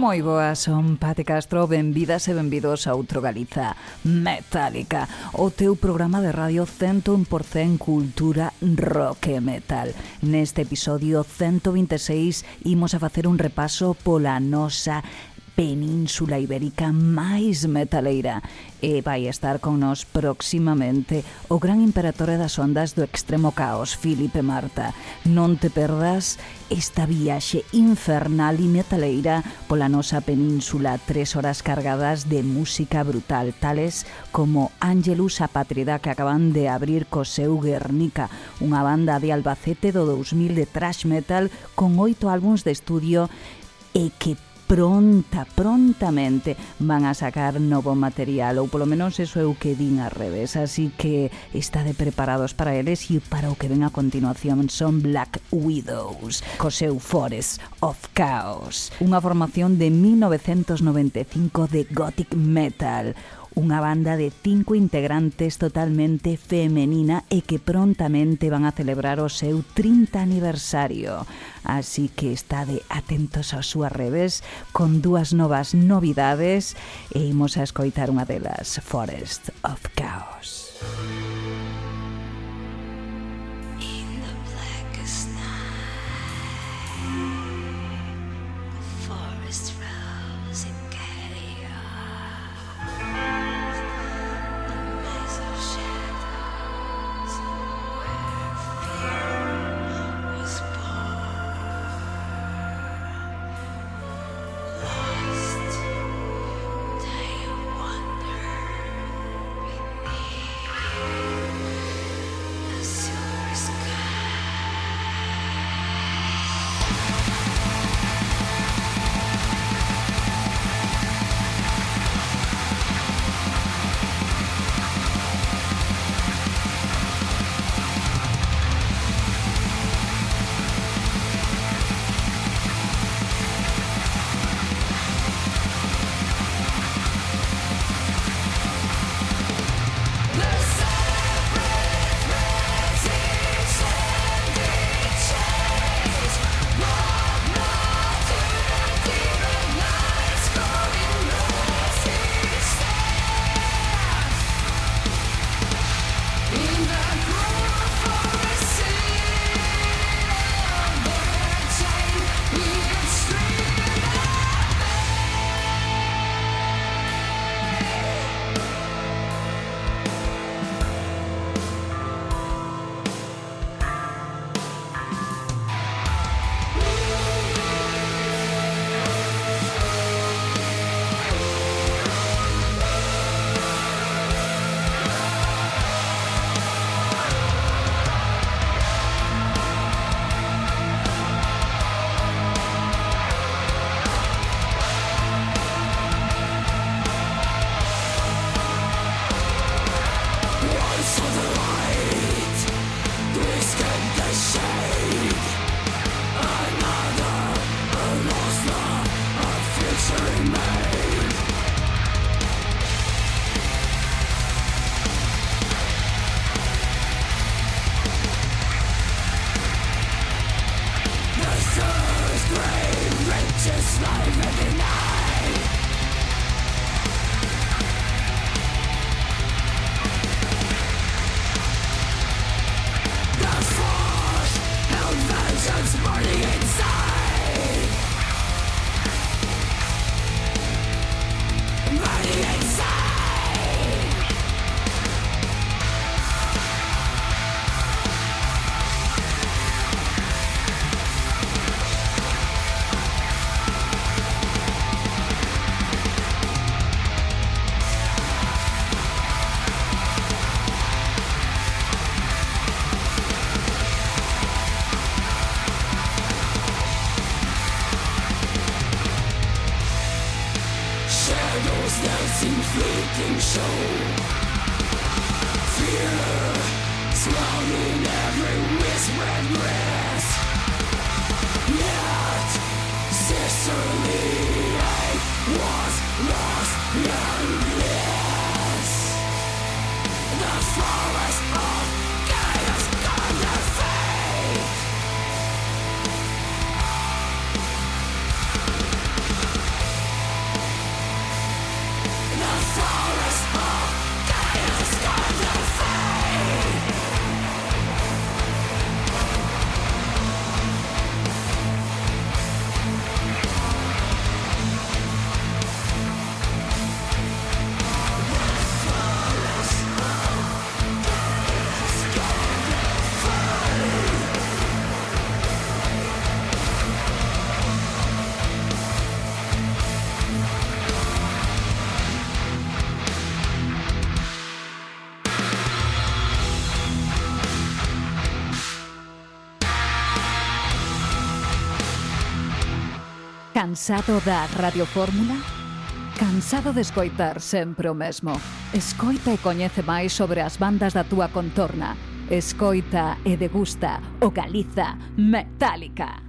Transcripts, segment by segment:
Moi boas, son Pate Castro, benvidas e benvidos a outro Galiza Metálica, o teu programa de radio 100% cultura rock e metal. Neste episodio 126 imos a facer un repaso pola nosa Península Ibérica máis metaleira e vai estar con nos próximamente o gran imperatore das ondas do extremo caos, Filipe Marta. Non te perdas esta viaxe infernal e metaleira pola nosa península, 3 horas cargadas de música brutal, tales como Angelus Apátrida, que acaban de abrir co seu Guernica, unha banda de Albacete do 2000 de thrash metal con 8 álbuns de estudio e que prontamente van a sacar novo material, ou polo menos eso é o que din ao revés, así que estade preparados para eles. E para o que ven a continuación son Black Widows co seu Forest of Chaos, unha formación de 1995 de gothic metal, unha banda de 5 integrantes totalmente femenina e que prontamente van a celebrar o seu 30 aniversario. Así que estade atentos aos súas redes con dúas novas novidades e imos a escoitar unha delas, Forest of Chaos. Cansado da radiofórmula? Cansado de escoitar sempre o mesmo? Escoita e coñece máis sobre as bandas da túa contorna. Escoita e degusta o Galiza Metálica.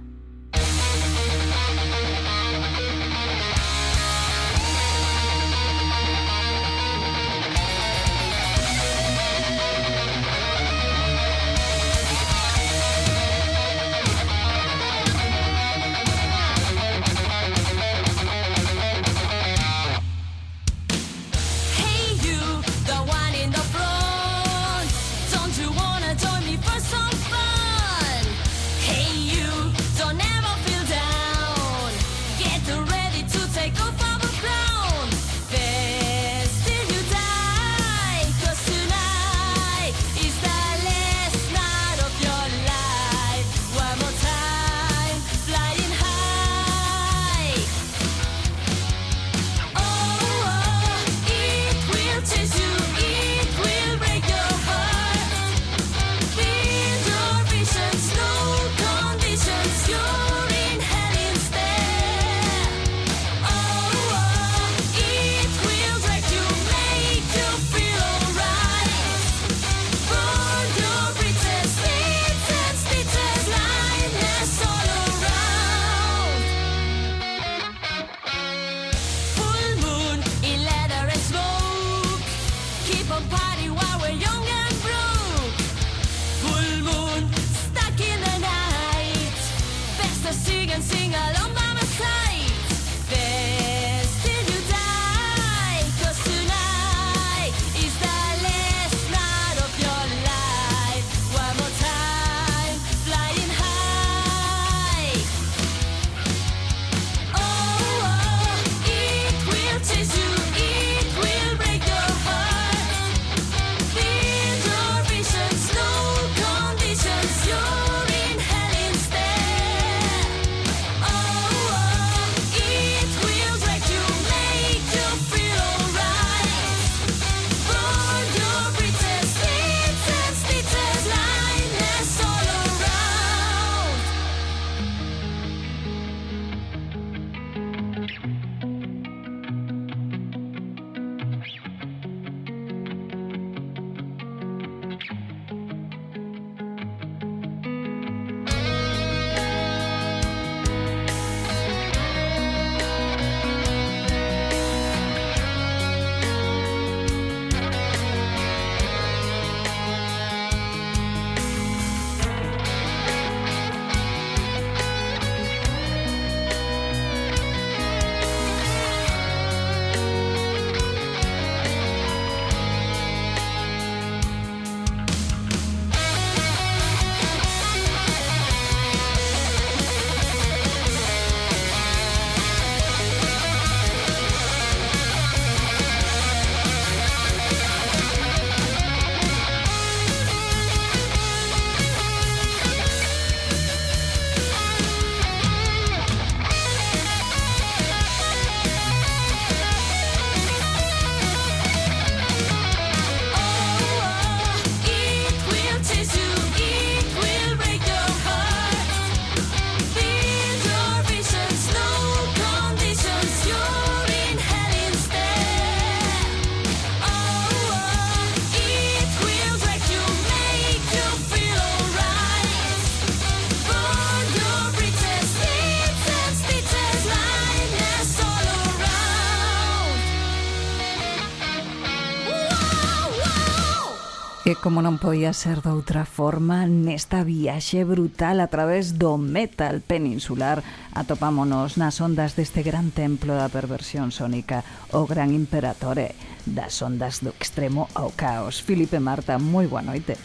E como non podía ser doutra forma, nesta viaxe brutal a través do metal peninsular atopámonos nas ondas deste gran templo da perversión sónica, o Gran Imperatore, das ondas do extremo ao caos. Filipe Marta, moi boa noite.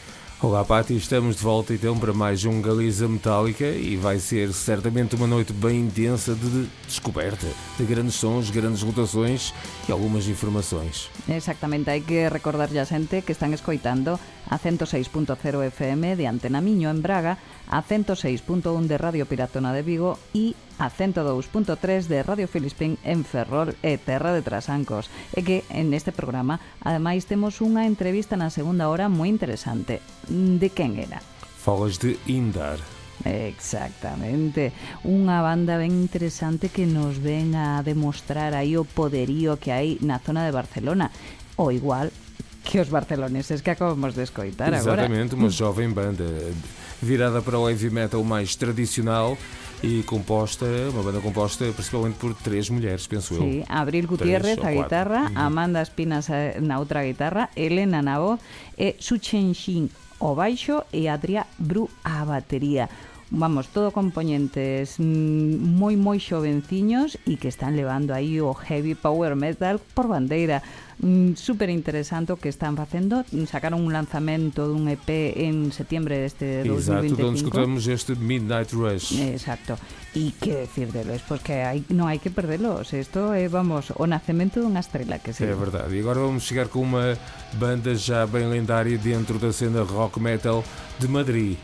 Olá Pati, estamos de volta então para mais um Galiza Metálica e vai ser certamente uma noite bem intensa de descoberta, de grandes sons, grandes rotações e algumas informações. Exactamente, hai que recordarlle a xente que están escoitando a 106.0 FM de Antena Miño en Braga, a 106.1 de Radio Piratona de Vigo e a 102.3 de Radio Filispín en Ferrol e Terra de Trasancos. E que en este programa ademais temos unha entrevista na segunda hora moi interesante. De quen era? Falas de Indar. Exactamente. Unha banda ben interesante que nos ven a demostrar aí o poderío que hai na zona de Barcelona. O igual que os barceloneses que acabamos de escoitar agora. Exatamente, uma jovem banda virada para o heavy metal mais tradicional e uma banda composta principalmente por 3 mulheres, penso eu. Sí, Abril Gutiérrez a guitarra, Amanda Espinas na outra guitarra, Elena na voz, e Su Chen-Xin o baixo e Adria Bru a batería. Vamos, todo componentes moi xovenciños e que están levando aí o heavy power metal por bandeira. Súper interesante o que están facendo. Sacaron un lanzamento dun EP en setembro deste 2025. Exato, onde escutamos este Midnight Rush. Exacto. E que decir deles? Pois que non hai que perdelos. Isto é, vamos, o nacemento dunha estrela que É verdade. E agora vamos chegar com uma banda já bem lendária dentro da cena rock metal de Madrid.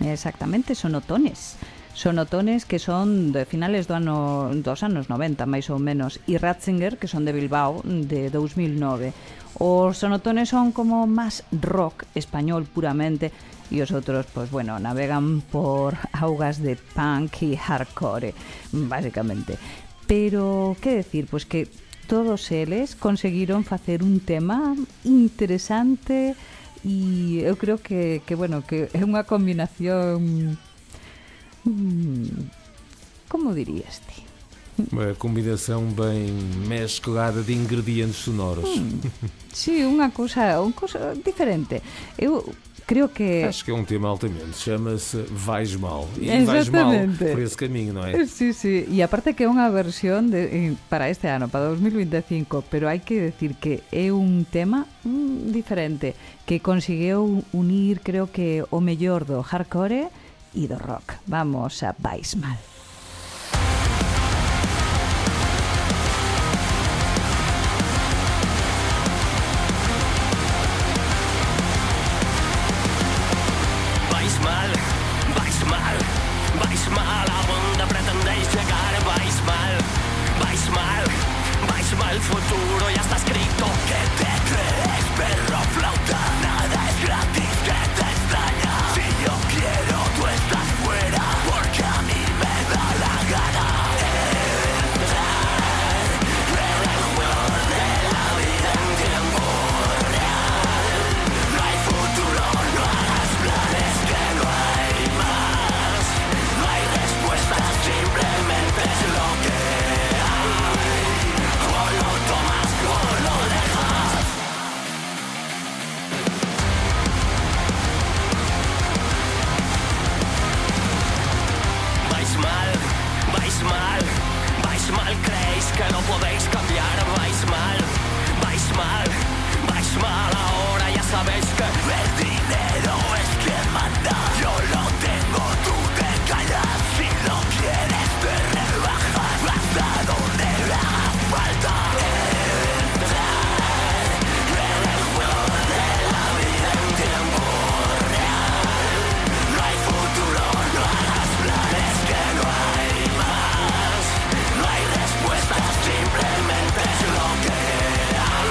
Exactamente, Sonotones. Sonotones que son de finales dos anos 90, máis ou menos, e Ratzinger, que son de Bilbao, de 2009. Os Sonotones son como máis rock español puramente, e os outros, pues bueno, navegan por augas de punk e hardcore, básicamente. Pero, que decir? Pues que todos eles conseguiron facer un tema interesante e eu creo que bueno, que é unha combinación como dirías ti? Uma combinação bem mesclada de ingredientes sonoros. Sí, unha cousa diferente. Eu creo que... Acho que é um tema altamente. Chama-se Vais Mal. E vais mal por esse caminho, não é? Sí, sí. E aparte que é unha versión para este ano, para 2025, pero hai que decir que é un tema diferente que conseguiu unir, creo que, o mellor do hardcore e do rock. Vamos a Vais Mal. El futuro ya está escrito. ¿Qué te crees, perro flauta? Nada es gratis, que te extraña. Si yo quiero, tú estás fuera, porque a mí me da la gana. Entrar en el juego de la vida en tiempo real. No hay futuro, no hagas planes, que no hay más. No hay respuestas, simplemente es lo que creéis que no podéis cambiar, vais mal, ahora ya sabéis que el dinero es quien manda, yo lo tengo, tú te callas, si lo quieres te rebajas, hasta donde le haga falta, entrar en el juego de la vida en tiempo real, no hay futuro, no hagas planes, que no hay más. No hay respuestas, simplemente es lo que hay.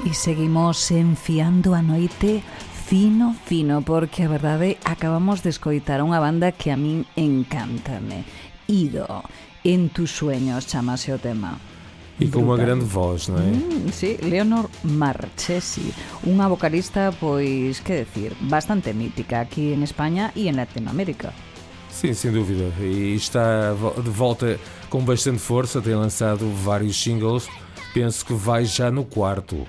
E seguimos enfiando a noite fino, porque a verdade acabamos de escoitar unha banda que a min encántame. Ido, En tus sueños chamase o tema. E com uma grande voz, não é? Sí, Leonor Marchesi, unha vocalista, pois, que decir, bastante mítica aquí en España e en Latinoamérica. Sim, sem dúvida. E está de volta com bastante força, tem lançado vários singles, penso que vai já no 4º.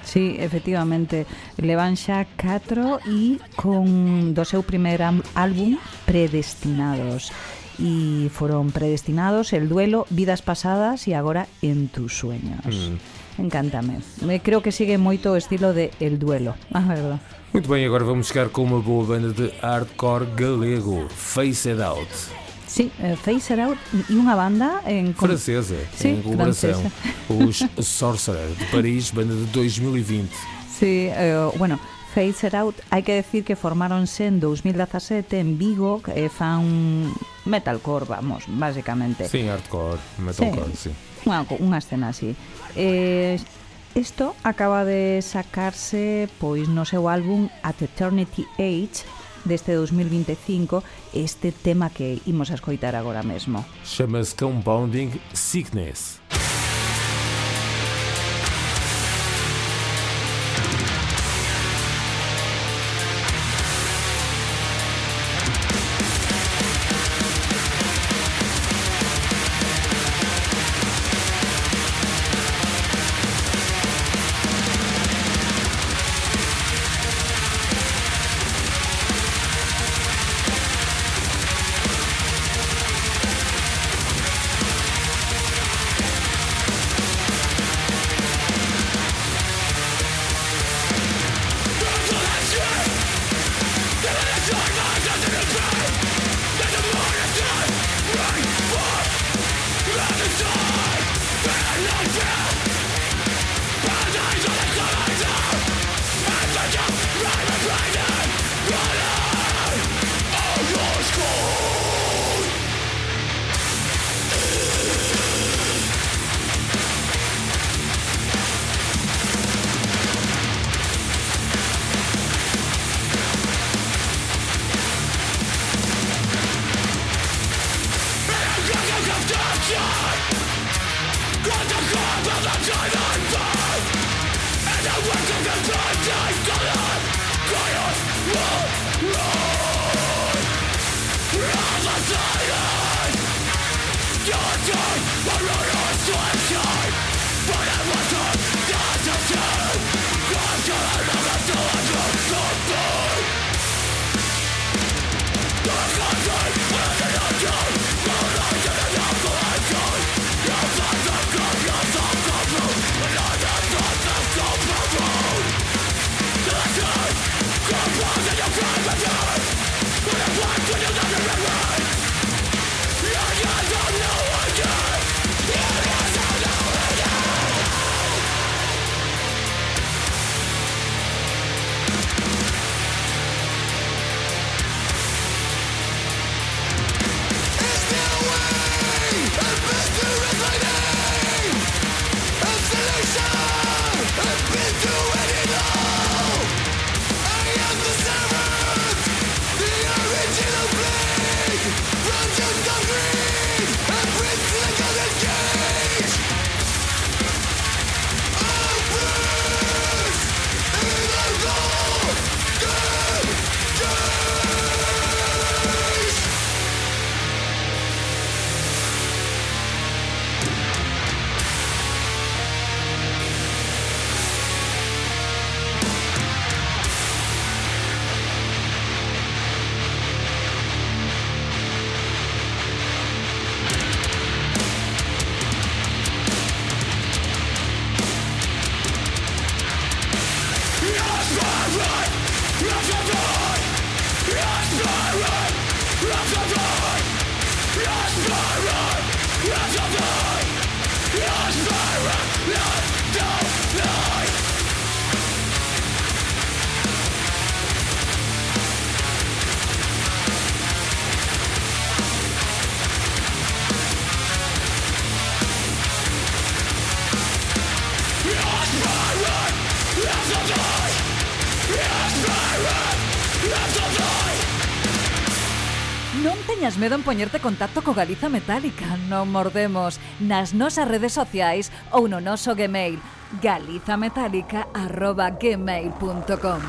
Sí, efectivamente, levan xa 4 e con do seu primer álbum Predestinados. E foron Predestinados, El Duelo, Vidas Pasadas e agora En tus sueños. Encántame. Creo que sigue moito o estilo de El Duelo, a verdade. Muito bem, agora vamos chegar com uma boa banda de hardcore galego, Face It Out. Sí, Face It Out e unha banda francesa, sí, em colaboração. Os Sorcerer, de Paris, banda de 2020. Sí, bueno, Face It Out, hai que decir que formáronse en 2017 en Vigo, fan metalcore, vamos, básicamente. Sim, hardcore, metalcore, sí. Unha escena así. Isto acaba de sacarse pois no seu álbum At Eternity Age deste 2025, este tema que imos a escoitar agora mesmo. Chama-se Compounding Sickness. Non teñas medo en poñerte contacto co Galiza Metálica. Non mordemos nas nosas redes sociais ou no noso Gmail galizametálica@gmail.com.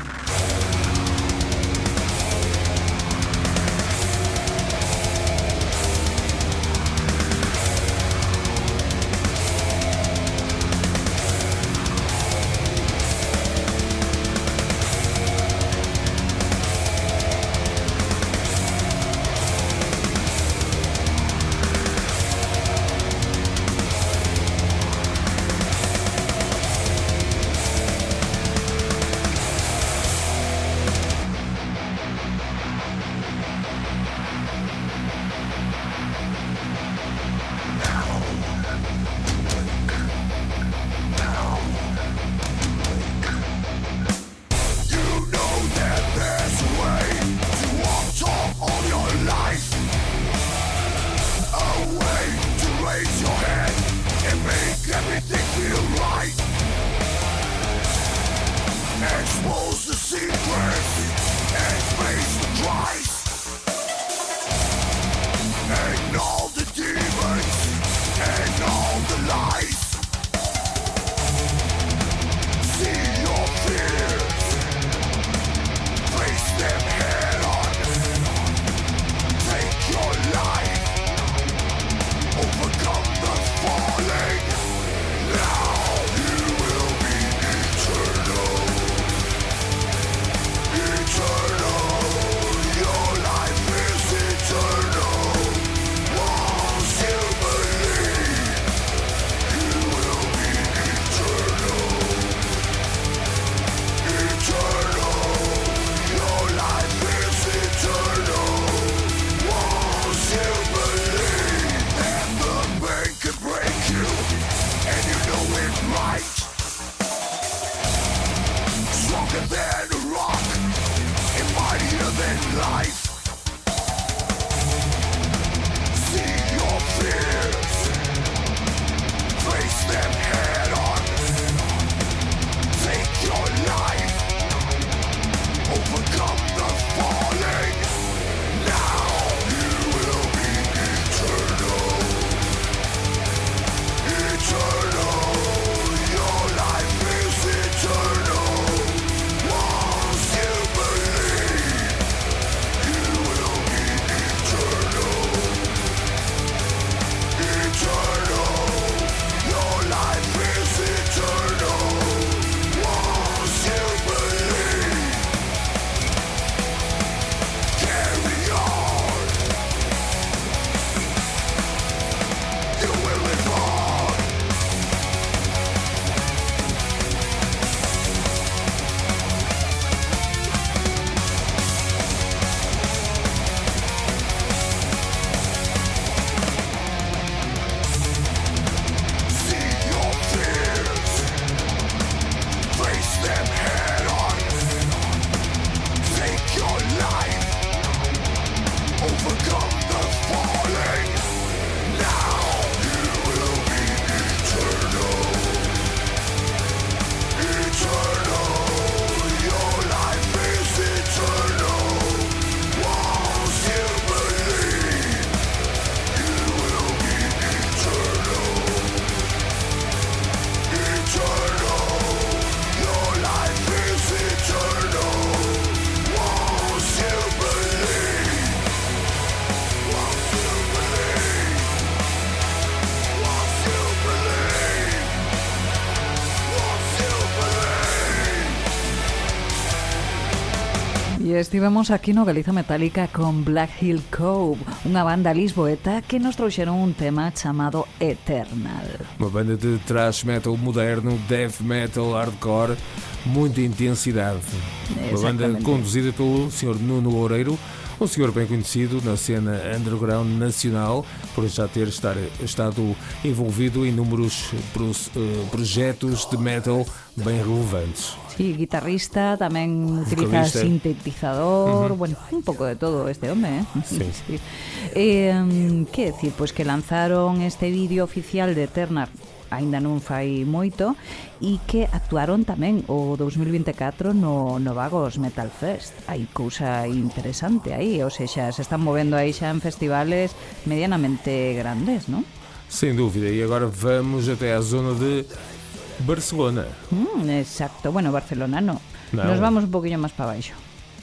E estivemos aquí no Galiza Metálica con Black Hill Cove, unha banda lisboeta que nos trouxeron un tema chamado Eternal. Uma banda de thrash metal moderno, death metal, hardcore, muita intensidade. Uma banda conduzida pelo Sr. Nuno Loureiro, um senhor bem conhecido na cena underground nacional, por já ter estado envolvido em inúmeros projetos de metal bem relevantes. Sí, guitarrista, tamén utiliza sintetizador, bueno, un pouco de todo este home, Sí. Sí. Que decir, pues que lanzaron este vídeo oficial de Eternal aínda non fai moito, e que actuaron tamén o 2024 no Vagos Metal Fest. Hai cousa interesante aí, ou seja, se están movendo aí xa en festivales medianamente grandes, non? Sem dúvida, e agora vamos até à zona de Barcelona. Exacto, bueno, Barcelona no. Non. Nos vamos un poquinho máis para baixo.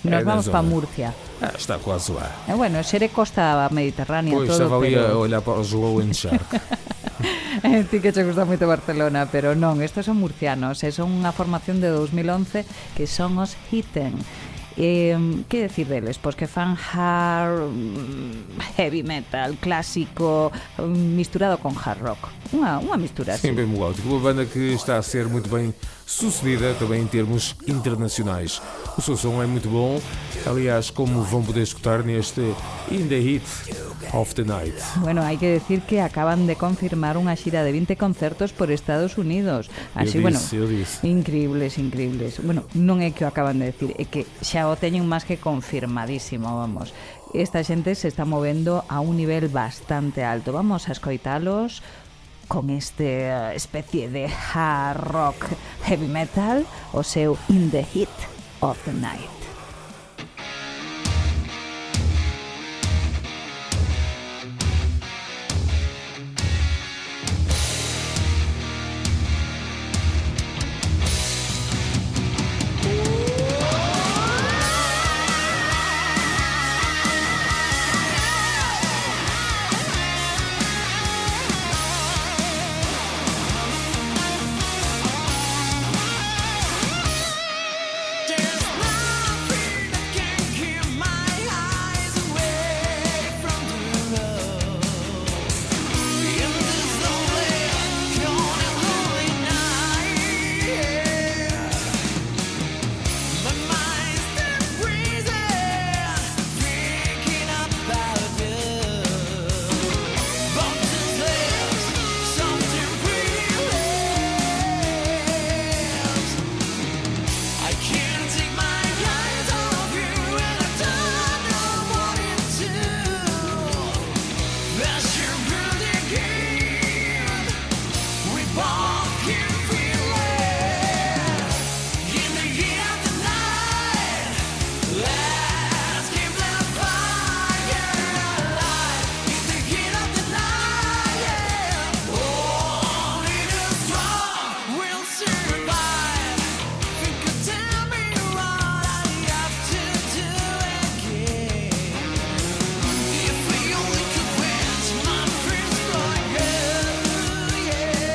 Nos na vamos para zona. Murcia. Está quase lá. Bueno, xere costa mediterránea Pois todo, estaba ali a pero... olhar para os Low and Shark. Ti que che gusta moito Barcelona, pero non, estos son murcianos, son unha formación de 2011 que son os Hitten. Que decir deles? Pois que fan hard, heavy metal, clásico, misturado con hard rock. Unha mistura así. Sim, bem melódico. Uma banda que está a ser muito bem sucedida também em termos internacionais. O seu som é muito bom, aliás, como vão poder escutar neste In the Heat of the Night. Bueno, hai que decir que acaban de confirmar unha xira de 20 concertos por Estados Unidos. Así, Eu disse. increíbles. Bueno, non é que o acaban de decir, é que xa o teñen máis que confirmadísimo, vamos. Esta xente se está movendo a un nivel bastante alto. Vamos a escoitalos con este especie de hard rock heavy metal, o seu In the Heat of the Night. There's nothing that can keep my eyes away from the road. In this lonely, cold and lonely night, my mind's still freezing, thinking about you. But there's something pretty left. I can't take my eyes off you, and I don't know what to do. That's your beauty game. We both can feel it. In the heat of the night, let's keep that fire alive. In the heat of the night, only the strong will survive. You could tell me what I have to do again. If we only could quench my thirst for you, yeah.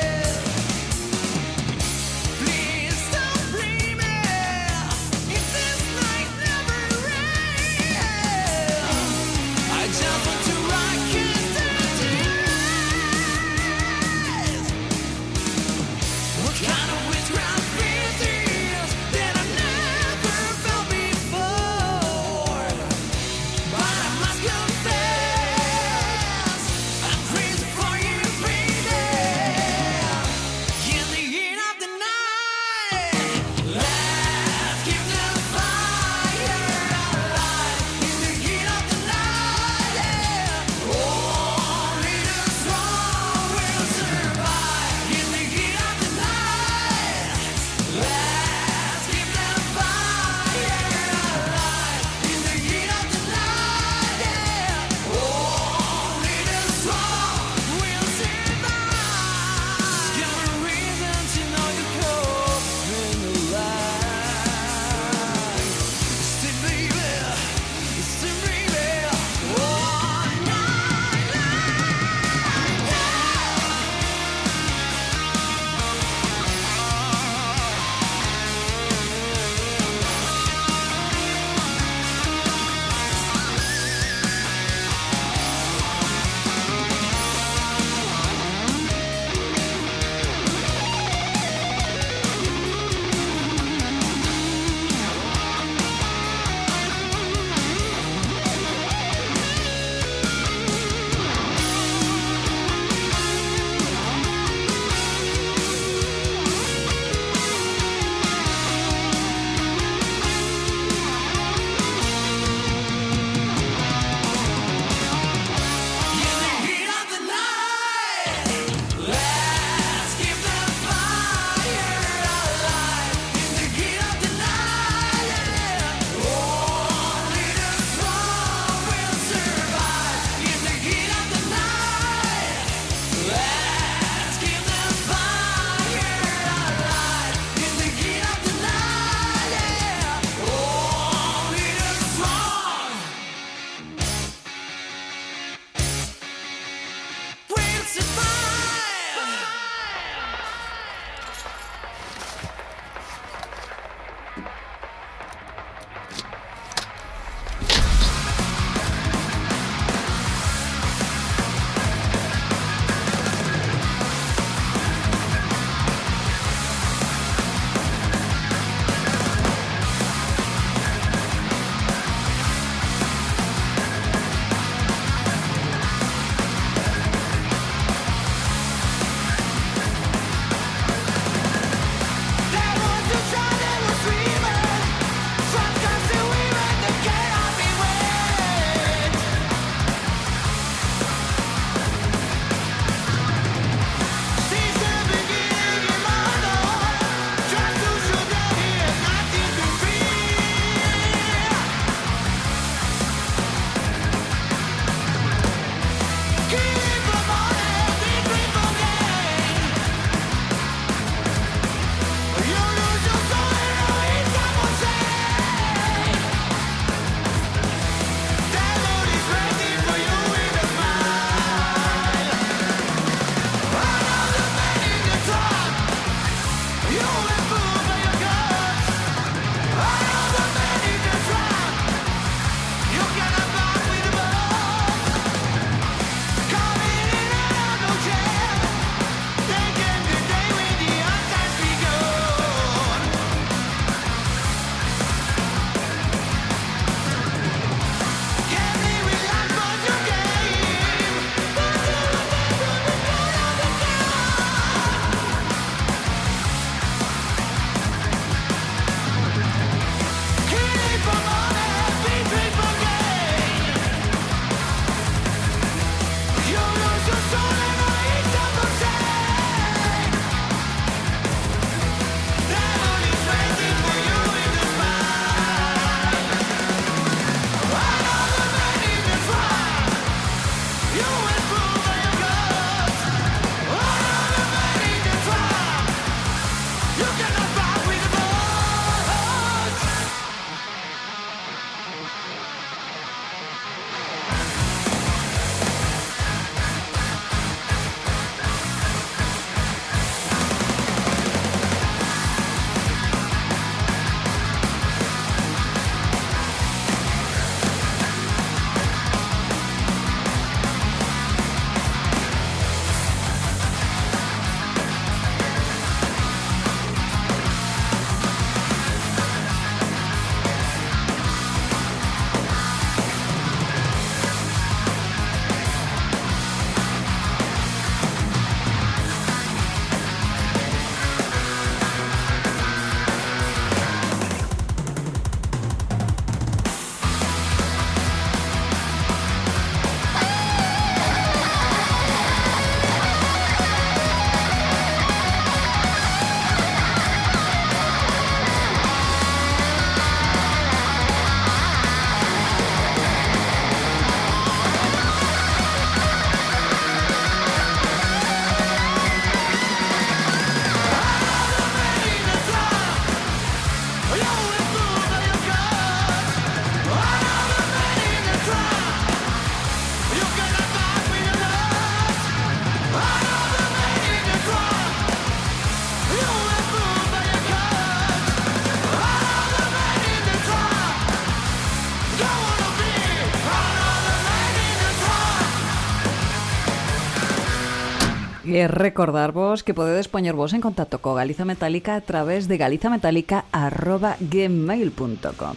recordarvos que podedes poñervos en contacto co Galiza Metálica a través de galizametálica@gmail.com.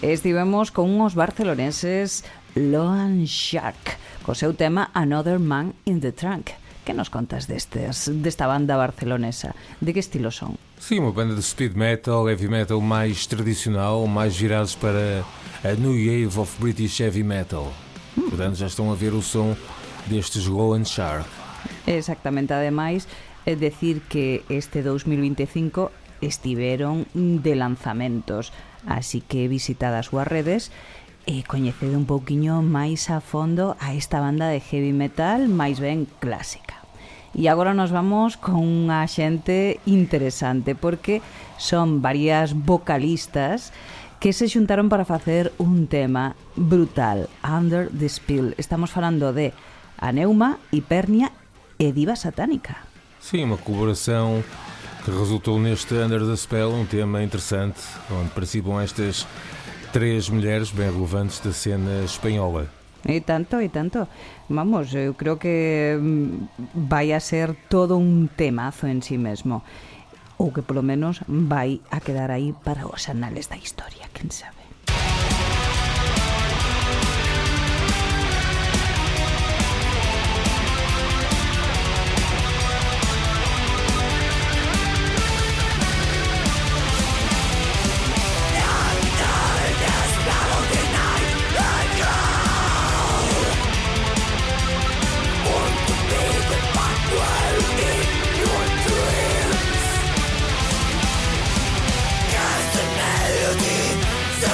Estivemos con uns barceloneses, Loan Shark, co seu tema Another Man in the Trunk. Que nos contas desta banda barcelonesa? De que estilo son? Sim, uma banda de speed metal, heavy metal mais tradicional, mais virados para a new wave of British heavy metal. Portanto, já estão a ver o som destes Loan Shark. Exactamente, ademais, é decir que este 2025 estiveron de lanzamentos, así que visitad as súas redes e coñecede un pouquiño máis a fondo a esta banda de heavy metal máis ben clásica. E agora nos vamos con unha xente interesante porque son varias vocalistas que se xuntaron para facer un tema brutal, Under the Spell. Estamos falando de Aneuma, Hipernia e Diva Satánica. Sim, uma colaboração que resultou neste Under the Spell, um tema interessante, onde participam estas 3 mulheres bem relevantes da cena espanhola. E tanto. Vamos, eu creo que vai a ser todo un temazo en sí mesmo. Ou que polo menos vai a quedar aí para os anales da historia, quen sabe. So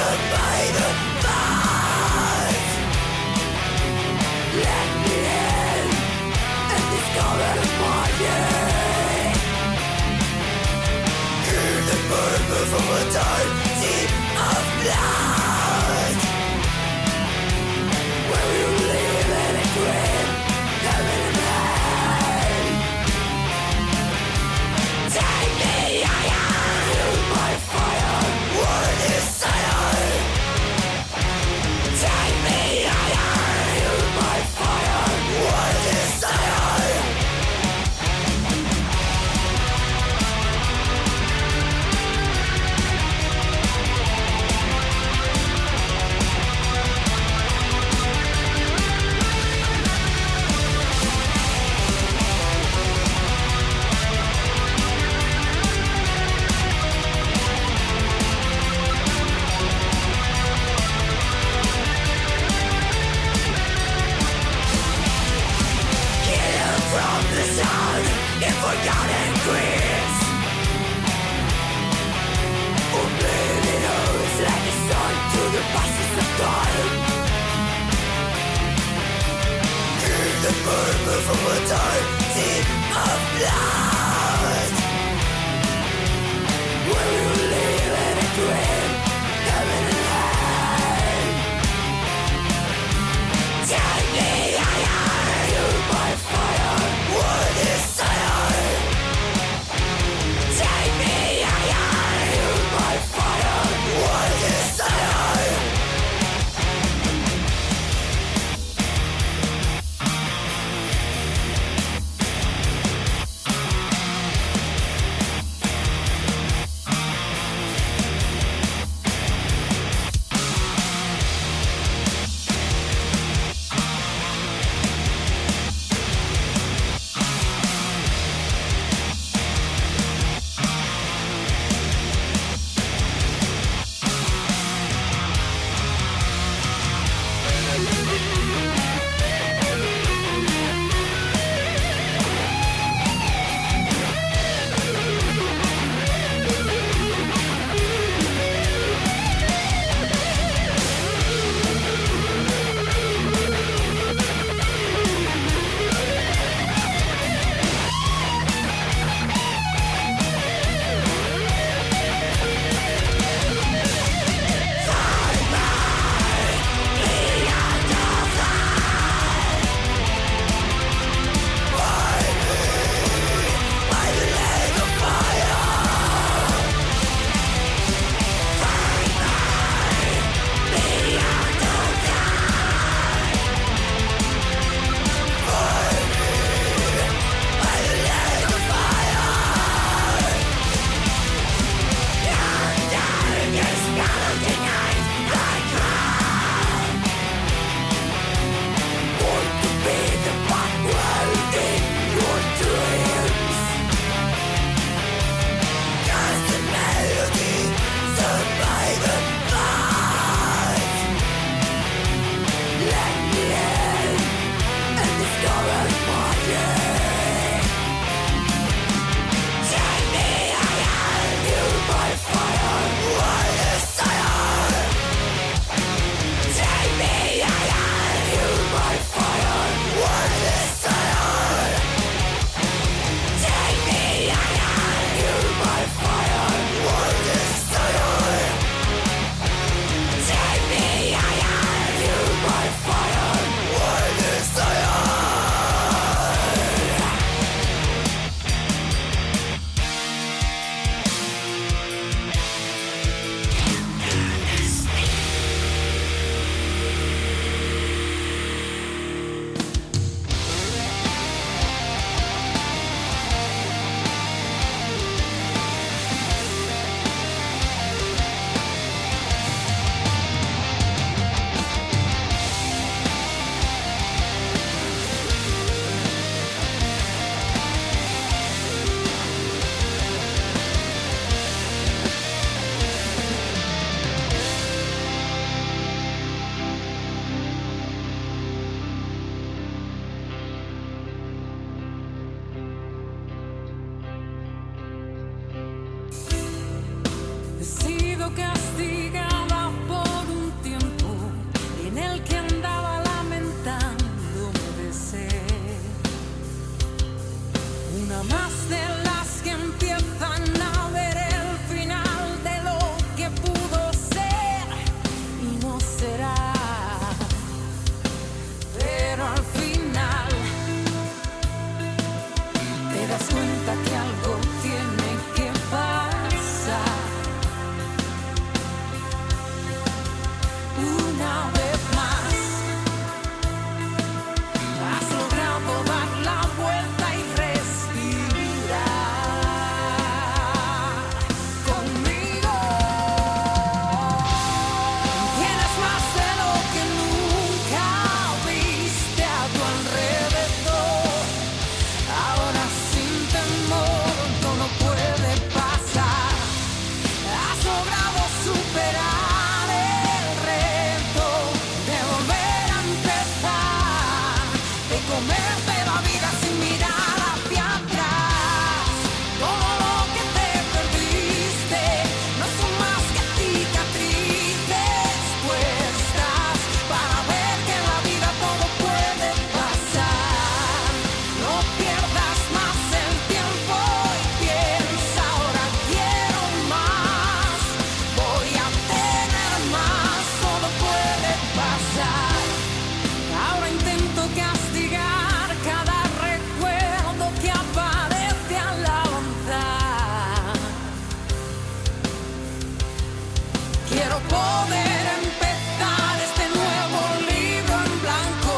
poder empezar este nuevo libro en blanco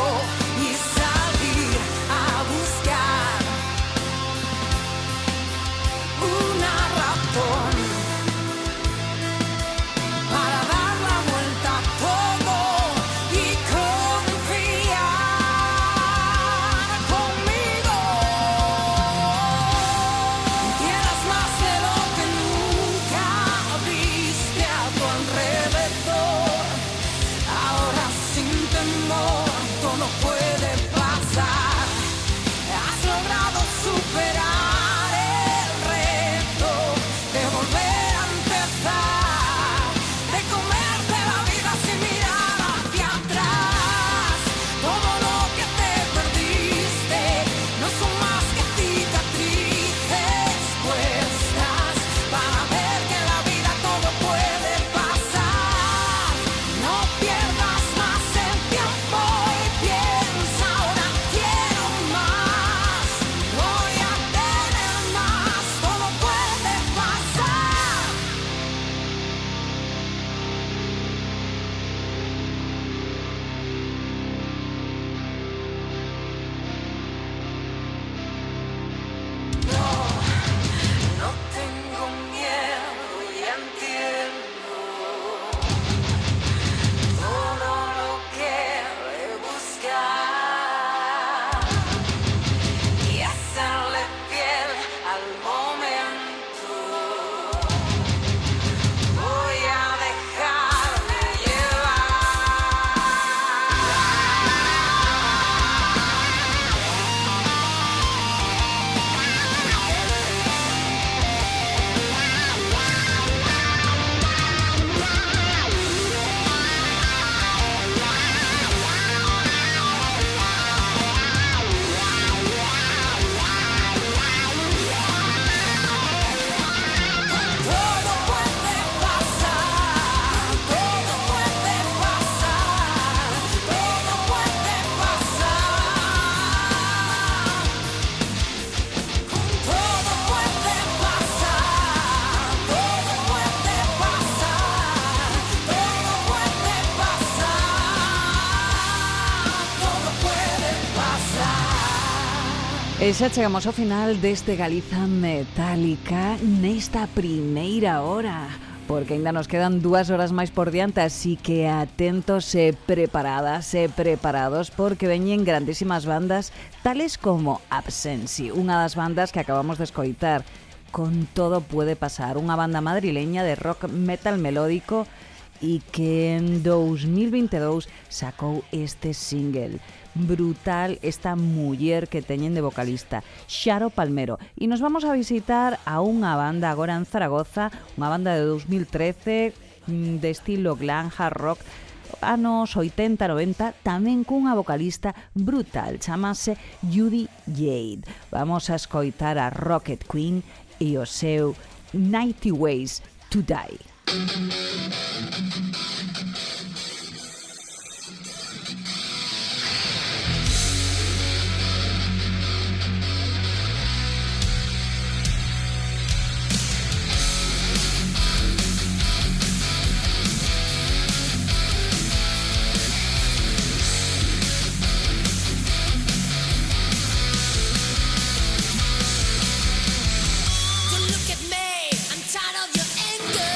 y salir a buscar una razón para dar la vuelta a todo y confiar conmigo. Tienes más de lo que nunca viste a tu alrededor. Ahora sin temor todo puede pasar. Has logrado superar el reto de volver a empezar, de comerte la vida sin mirar hacia atrás. Todo lo que te perdiste no son más que cicatrices puestas para ver que en la vida todo puede pasar. No pierdas más el tiempo y piensa, ahora quiero más, voy a tener más, todo puede pasar. No tengo miedo y entiendo todo lo que he buscado y hacerle fiel al momento. Voy a dejarme Todo puede pasar, todo puede pasar, todo puede pasar. Todo puede pasar, todo puede pasar, todo puede pasar, todo puede pasar. E xa chegamos ao final deste Galiza Metálica nesta primeira hora, porque ainda nos quedan 2 horas máis por diante, así que atentos e preparadas e preparados, porque veñen grandísimas bandas tales como Absensi, unha das bandas que acabamos de escoitar. Con todo puede pasar, unha banda madrileña de rock metal melódico e que en 2022 sacou este single. Brutal esta muller que teñen de vocalista, Xaro Palmero. E nos vamos a visitar a unha banda agora en Zaragoza, unha banda de 2013 de estilo glam, hard rock, anos 80-90, tamén cunha vocalista brutal, chamase Judy Jade. Vamos a escoitar a Rocket Queen e o seu 90 Ways to Die. You look at me, I'm tired of your anger.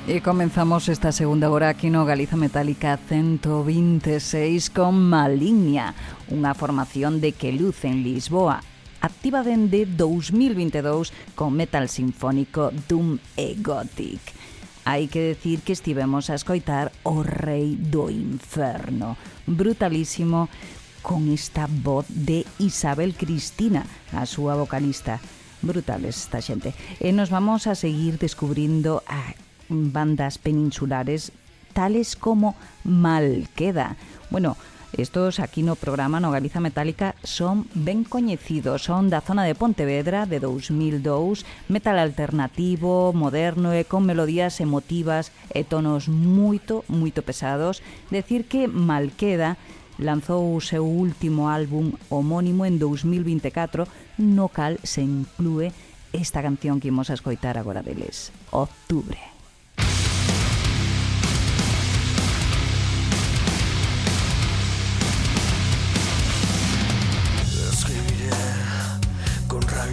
E comenzamos esta segunda hora aquí no Galiza Metálica 126 con Malignia, unha formación de Queluz en Lisboa, activa dende 2022 con metal sinfónico, doom e gothic. Hai que decir que estivemos a escoitar O Rei do Inferno, brutalísimo, con esta voz de Isabel Cristina, a súa vocalista. Brutales esta xente. E nos vamos a seguir descubrindo a bandas peninsulares tales como Malqueda. Bueno, estos aquí no programa no Galiza Metálica son ben coñecidos, son da zona de Pontevedra de 2002, metal alternativo, moderno e con melodías emotivas e tonos moito pesados. Decir que Malqueda lanzou o seu último álbum homónimo en 2024, no cal se inclúe esta canción que imos a escoitar agora deles, Octubre.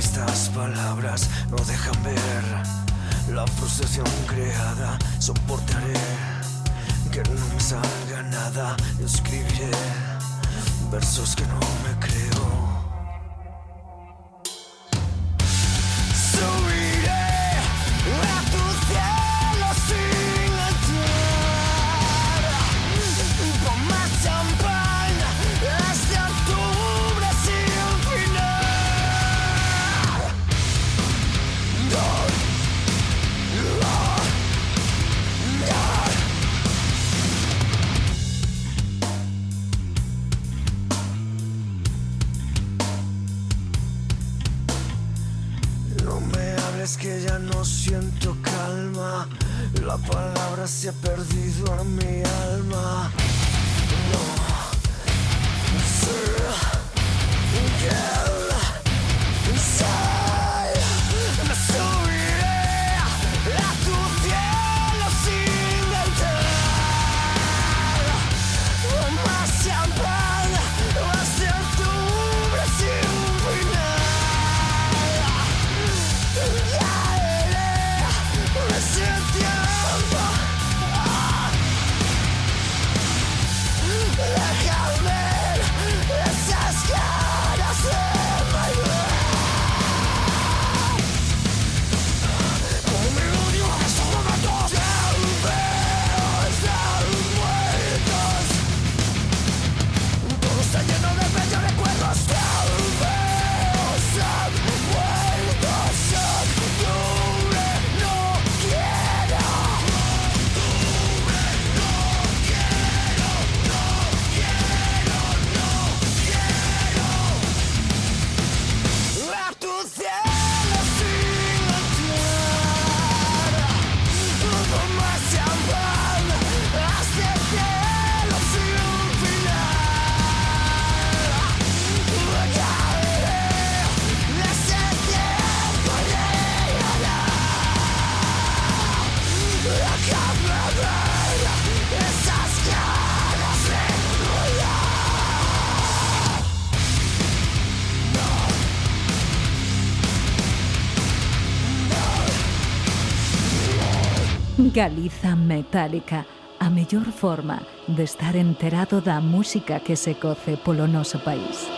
Estas palabras no dejan ver la frustración creada. Soportaré que no me salga nada. Escribiré versos que no me creo. Subiré a tu cielo sin entrar. Con más champán hasta octubre sin final. No me hables que ya no siento calma. La palabra se ha perdido en mi alma. No sé qué soy. Me subiré a tu cielo sin entrar. Más champán hasta octubre sin final. Ya iré ese tiempo. Déjame esas ganas de bailar. Como mi odio a estos momentos. Están muertos. Todo está lleno de bellos recuerdos. Están muertos. Octubre no quiero. A tu cielo sin entrar. Con más champán hasta el cielo sin final. Caeré ese tiempo llegará. Déjame ver esas ganas de Galiza Metálica, a mellor forma de estar enterado da música que se coce polo noso país.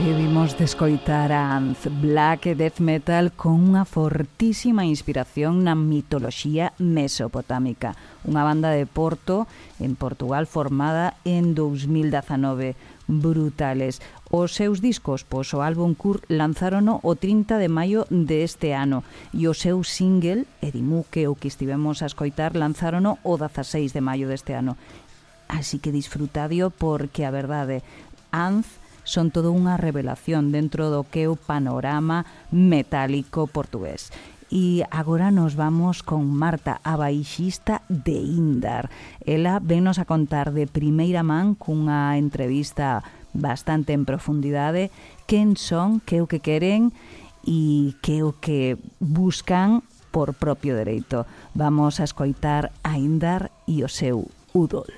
E vimos de escoitar a Anth, black e death metal con unha fortísima inspiración na mitoloxía mesopotámica. Unha banda de Porto, en Portugal, formada en 2019. Brutales. Os seus discos, pois o álbum Cur, lanzárono o 30 de maio deste ano e o seu single, Edimu, que o que estivemos a escoitar, lanzárono o 16 de maio deste ano. Así que disfrutadio porque a verdade, Anth son todo unha revelación dentro do que é o panorama metálico portugués. E agora nos vamos con Marta, a baixista de Indar. Ela vennos a contar de primeira man cunha entrevista bastante en profundidade quen son, que é o que queren e que é o que buscan por propio dereito. Vamos a escoitar a Indar e o seu Udol.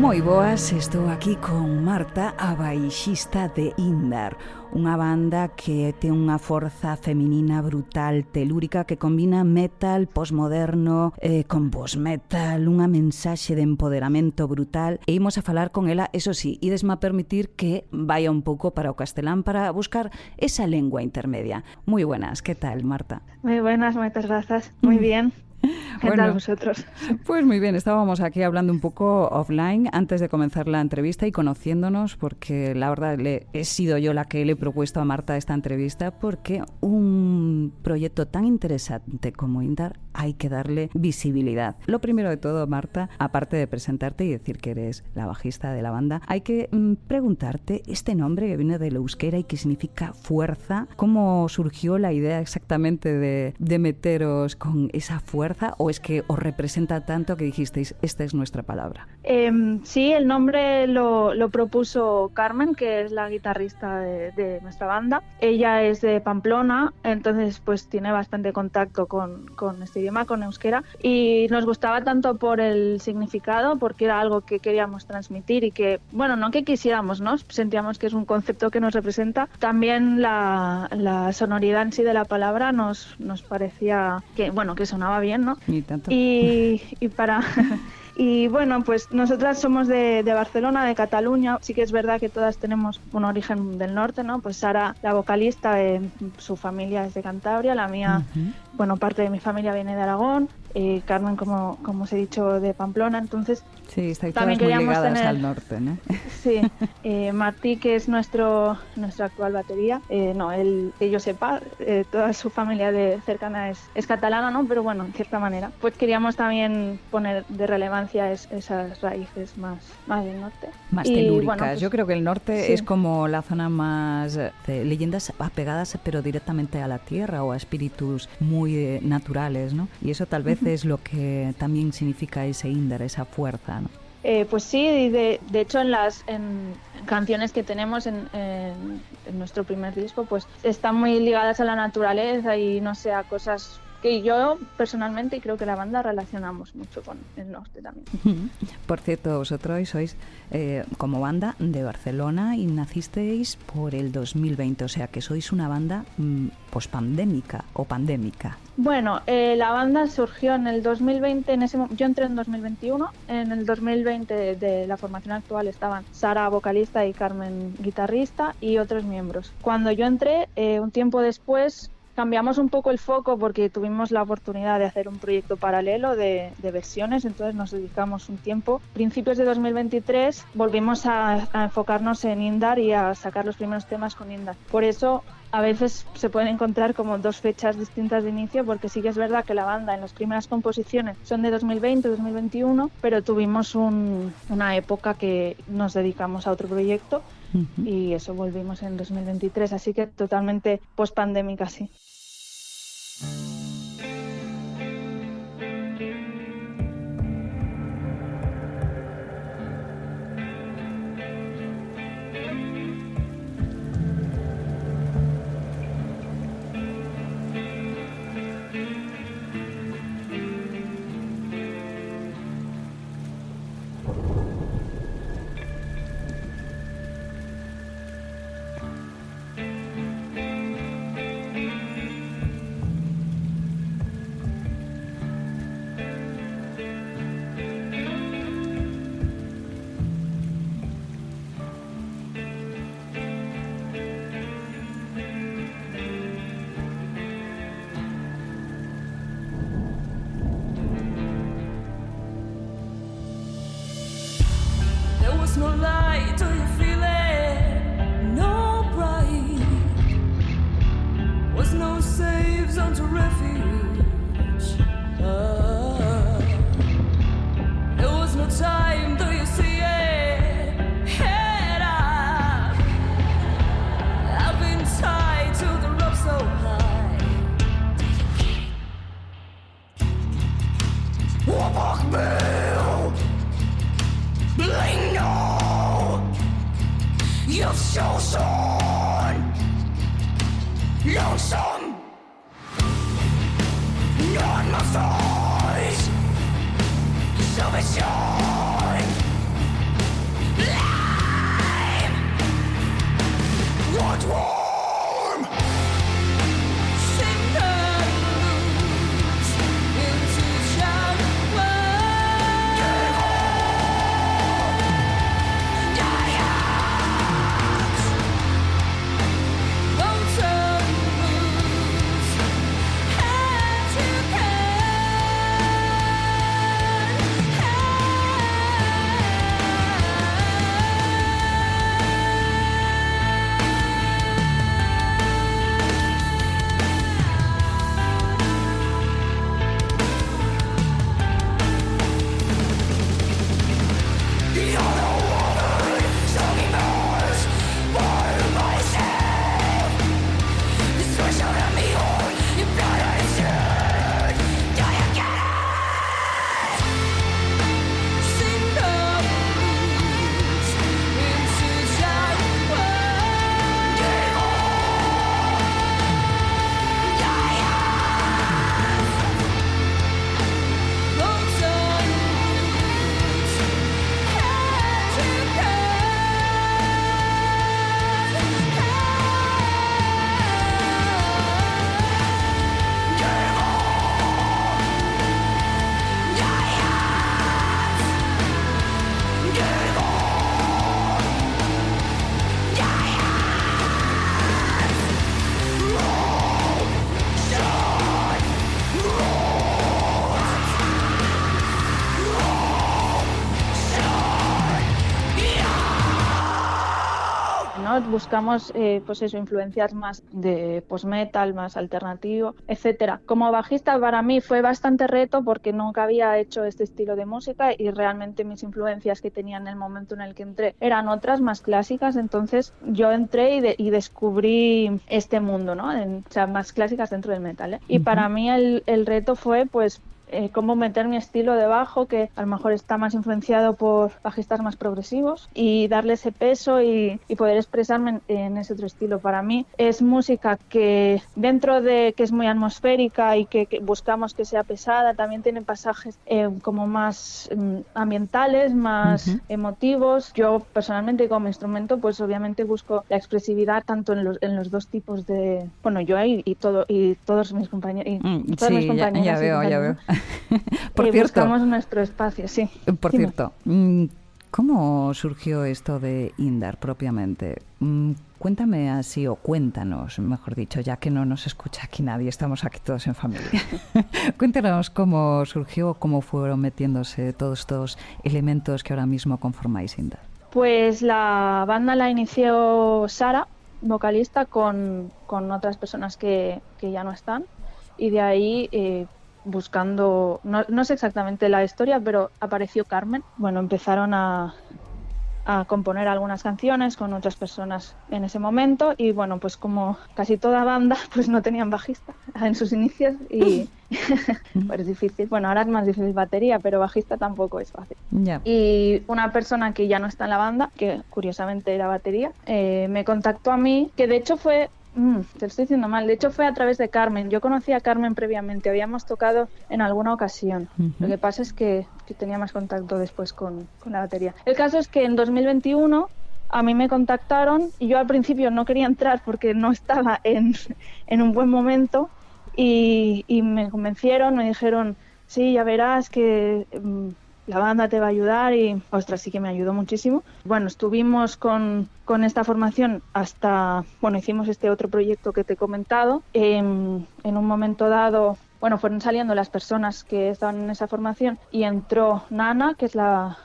Moi boas, estou aquí con Marta, a baixista de Indar, unha banda que ten unha forza feminina brutal, telúrica, que combina metal postmoderno con post-metal, unha mensaxe de empoderamento brutal, e imos a falar con ela, eso sí, idesme a permitir que vaya un pouco para o castelán para buscar esa lengua intermedia. Moi buenas, que tal, Marta? Muy buenas, muchas gracias. Muy bien. ¿Qué tal vosotros? Pues muy bien, estábamos aquí hablando un poco offline antes de comenzar la entrevista y conociéndonos, porque la verdad he sido yo la que le he propuesto a Marta esta entrevista, porque un proyecto tan interesante como Indar hay que darle visibilidad. Lo primero de todo, Marta, aparte de presentarte y decir que eres la bajista de la banda, hay que preguntarte este nombre que viene del euskera y que significa fuerza. ¿Cómo surgió la idea exactamente de meteros con esa fuerza? ¿O es que os representa tanto que dijisteis, esta es nuestra palabra? Sí, el nombre lo propuso Carmen, que es la guitarrista de nuestra banda. Ella es de Pamplona, entonces pues tiene bastante contacto con este idioma, con euskera, y nos gustaba tanto por el significado, porque era algo que queríamos transmitir y que, bueno, no que quisiéramos, ¿no? Sentíamos que es un concepto que nos representa. También la sonoridad en sí de la palabra nos parecía que, bueno, que sonaba bien, ¿no? Ni tanto. Y para... Y bueno, pues nosotras somos de Barcelona, de Cataluña. Sí que es verdad que todas tenemos un origen del norte, ¿no? Pues Sara, la vocalista, su familia es de Cantabria, la mía, bueno, parte de mi familia viene de Aragón, Carmen, como os he dicho, de Pamplona, entonces... Sí, estáis también todas muy ligadas tener... al norte, ¿no? Sí, Martí, que es nuestra actual batería, que yo sepa, toda su familia cercana es catalana, ¿no? Pero bueno, en cierta manera. Pues queríamos también poner de relevancia esas raíces más del norte. Más telúricas. Bueno, pues, yo creo que el norte sí, es como la zona más de leyendas apegadas, pero directamente a la tierra o a espíritus muy naturales, ¿no? Y eso tal vez es lo que también significa ese Indar, esa fuerza, ¿no? Pues sí, de hecho en canciones que tenemos en nuestro primer disco, pues están muy ligadas a la naturaleza y no sé, a cosas que yo personalmente y creo que la banda relacionamos mucho con el norte también. Por cierto, vosotros sois como banda de Barcelona y nacisteis por el 2020, o sea que sois una banda pospandémica o pandémica. Bueno, la banda surgió en el 2020, yo entré en 2021, en el 2020 de la formación actual estaban Sara, vocalista, y Carmen, guitarrista, y otros miembros. Cuando yo entré, un tiempo después, cambiamos un poco el foco porque tuvimos la oportunidad de hacer un proyecto paralelo de versiones, entonces nos dedicamos un tiempo. Principios de 2023 volvimos a enfocarnos en Indar y a sacar los primeros temas con Indar. Por eso a veces se pueden encontrar como dos fechas distintas de inicio, porque sí que es verdad que la banda en las primeras composiciones son de 2020, 2021, pero tuvimos una época que nos dedicamos a otro proyecto y eso volvimos en 2023, así que totalmente post-pandémica, sí. No light, do you feel it? No pride. Was no safe zone to refuge. There was no time, do you see it? Head up. I've been tied to the rope so high. Walk me, bling no. You've chosen lonesome. Not my voice, salvation. Buscamos pues eso, influencias más de post-metal, más alternativo, etcétera. Como bajista para mí fue bastante reto porque nunca había hecho este estilo de música y realmente mis influencias que tenía en el momento en el que entré eran otras más clásicas, entonces yo entré y descubrí este mundo, ¿no? O sea, más clásicas dentro del metal, ¿eh? Y para mí el reto fue pues cómo meter mi estilo de bajo, que a lo mejor está más influenciado por bajistas más progresivos, y darle ese peso y poder expresarme en ese otro estilo. Para mí es música que dentro de que es muy atmosférica y que buscamos que sea pesada, también tiene pasajes como más ambientales, más emotivos. Yo personalmente como instrumento pues obviamente busco la expresividad tanto en los dos tipos de... Bueno, yo y todos mis compañeros. Sí, ya veo. Por cierto, buscamos nuestro espacio, sí. Por cierto, ¿cómo surgió esto de Indar propiamente? Cuéntame así, o cuéntanos, mejor dicho, ya que no nos escucha aquí nadie, estamos aquí todos en familia. Cuéntanos cómo surgió, cómo fueron metiéndose todos estos elementos que ahora mismo conformáis Indar. Pues la banda la inició Sara, vocalista, con otras personas que ya no están, y de ahí... buscando, no sé exactamente la historia, pero apareció Carmen. Bueno, empezaron a componer algunas canciones con otras personas en ese momento y bueno, pues como casi toda banda, pues no tenían bajista en sus inicios y pues es difícil. Bueno, ahora es más difícil batería, pero bajista tampoco es fácil. Yeah. Y una persona que ya no está en la banda, que curiosamente era batería, me contactó a mí, que de hecho fue... te lo estoy diciendo mal. De hecho fue a través de Carmen. Yo conocí a Carmen previamente, habíamos tocado en alguna ocasión. Lo que pasa es que tenía más contacto después con la batería. El caso es que en 2021 a mí me contactaron y yo al principio no quería entrar porque no estaba en un buen momento y me convencieron, me dijeron, sí, ya verás que... la banda te va a ayudar y, ostras, sí que me ayudó muchísimo. Bueno, estuvimos con esta formación hasta, bueno, hicimos este otro proyecto que te he comentado. En un momento dado, bueno, fueron saliendo las personas que estaban en esa formación y entró Nana, que es la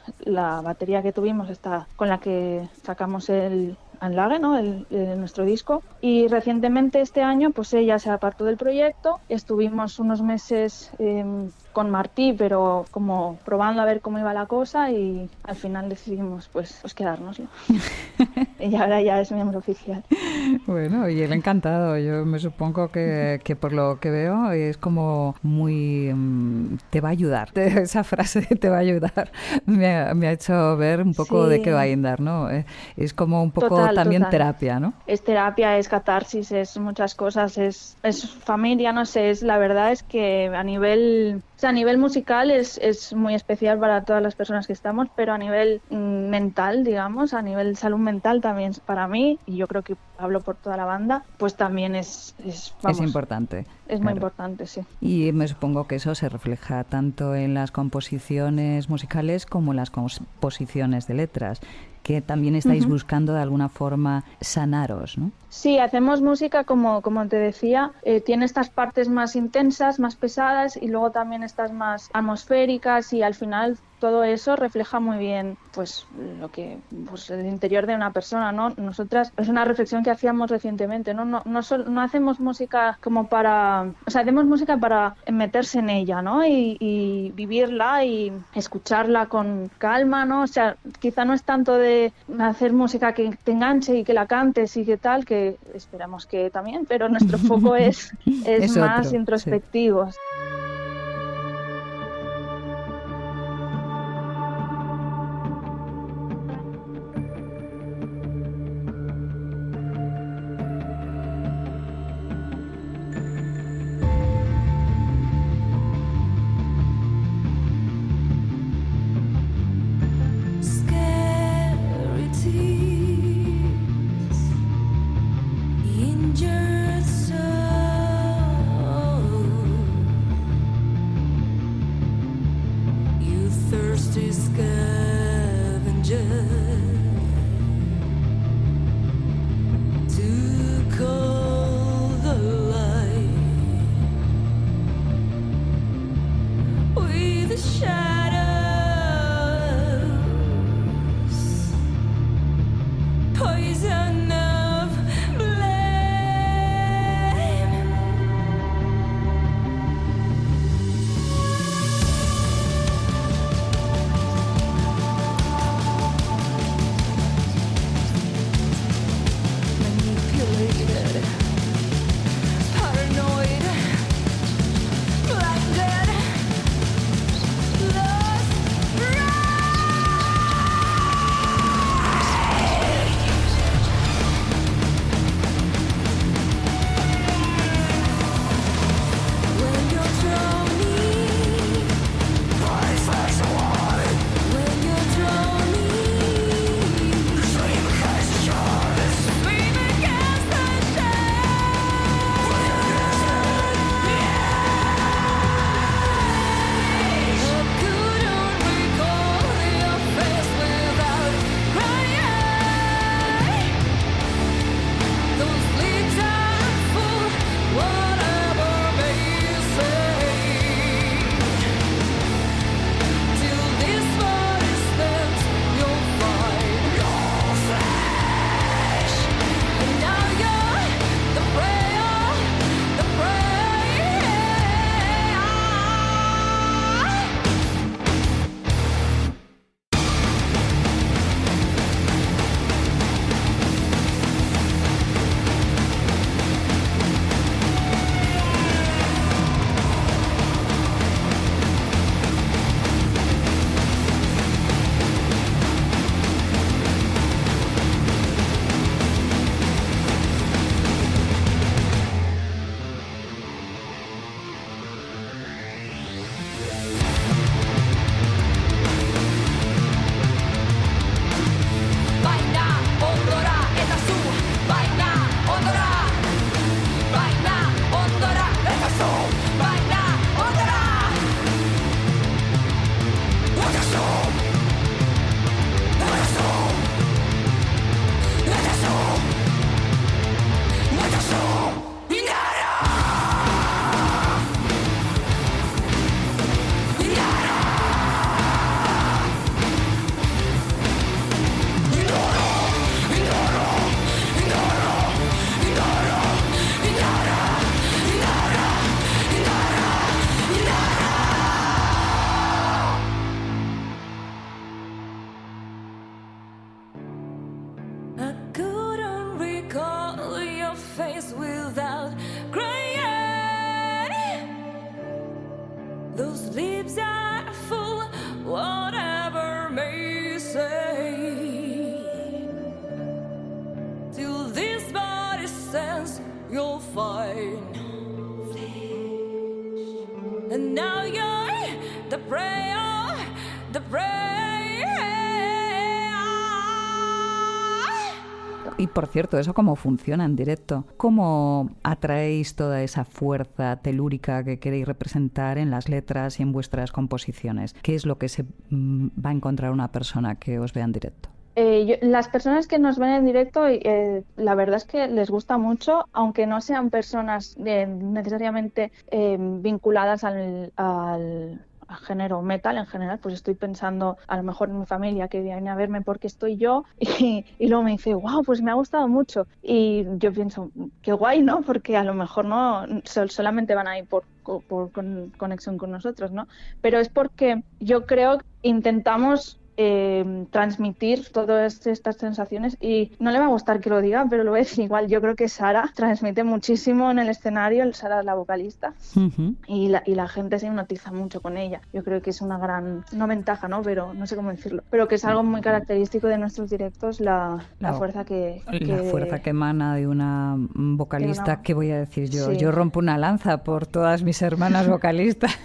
batería que tuvimos, con la que sacamos el Anlage, ¿no? Nuestro disco. Y recientemente este año, pues ella se apartó del proyecto. Estuvimos unos meses con Martí, pero como probando a ver cómo iba la cosa y al final decidimos pues quedárnoslo. Y ahora ya es miembro oficial. Bueno, y él encantado. Yo me supongo que por lo que veo es como muy... te va a ayudar. Esa frase de te va a ayudar me ha hecho ver un poco sí. de qué va a Indar, ¿no? Es como un poco Total. también total. terapia, ¿no? Es terapia, es catarsis, es muchas cosas, es familia, no sé, la verdad es que a nivel musical es muy especial para todas las personas que estamos, pero a nivel mental, digamos, a nivel salud mental también para mí, y yo creo que hablo por toda la banda, pues también vamos, Es importante. es muy claro. importante, sí. Y me supongo que eso se refleja tanto en las composiciones musicales como en las composiciones de letras, que también estáis buscando de alguna forma sanaros, ¿no? Sí, hacemos música, como te decía, tiene estas partes más intensas, más pesadas, y luego también estas más atmosféricas, y al final todo eso refleja muy bien pues el interior de una persona, ¿no? Nosotras, es una reflexión que hacíamos recientemente, ¿no? No hacemos música como para, o sea, hacemos música para meterse en ella, ¿no? Y vivirla y escucharla con calma, ¿no? O sea, quizá no es tanto de hacer música que te enganche y que la cantes y que tal, que esperamos que también, pero nuestro foco es Es más otro, introspectivo. Scary tears, injured soul. sense you'll find. And now you're the prey, the prey. Y por cierto, ¿eso cómo funciona en directo? ¿Cómo atraéis toda esa fuerza telúrica que queréis representar en las letras y en vuestras composiciones? ¿Qué es lo que se va a encontrar una persona que os vea en directo? Las personas que nos ven en directo, la verdad es que les gusta mucho, aunque no sean personas necesariamente vinculadas al género metal en general. Pues estoy pensando a lo mejor en mi familia que viene a verme porque estoy yo y luego me dice, wow, pues me ha gustado mucho. Y yo pienso, qué guay, ¿no? Porque a lo mejor no solamente van a ir por conexión con nosotros, ¿no? Pero es porque yo creo que intentamos transmitir todas estas sensaciones, y no le va a gustar que lo diga, pero lo voy a decir igual. Yo creo que Sara transmite muchísimo en el escenario. Sara es la vocalista, y la gente se hipnotiza mucho con ella. Yo creo que es una gran, no ventaja, ¿no? Pero no sé cómo decirlo, pero que es algo muy característico de nuestros directos, la fuerza que fuerza que emana de una vocalista, que voy a decir yo. Sí. Yo rompo una lanza por todas mis hermanas vocalistas.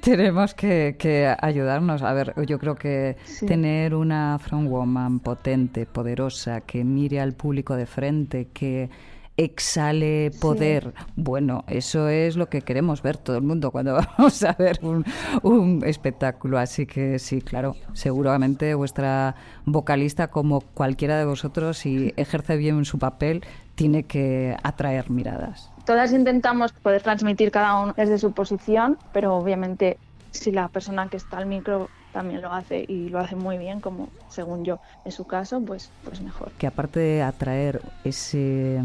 Tenemos que ayudarnos. A ver, yo creo que Sí. tener una frontwoman potente, poderosa, que mire al público de frente, que exhale poder, bueno, eso es lo que queremos ver todo el mundo cuando vamos a ver un espectáculo. Así que sí, claro, seguramente vuestra vocalista, como cualquiera de vosotros, si ejerce bien su papel, tiene que atraer miradas. Todas intentamos poder transmitir cada uno desde su posición, pero obviamente si la persona que está al micro también lo hace, y lo hace muy bien, como según yo es su caso, pues mejor. Que aparte de atraer ese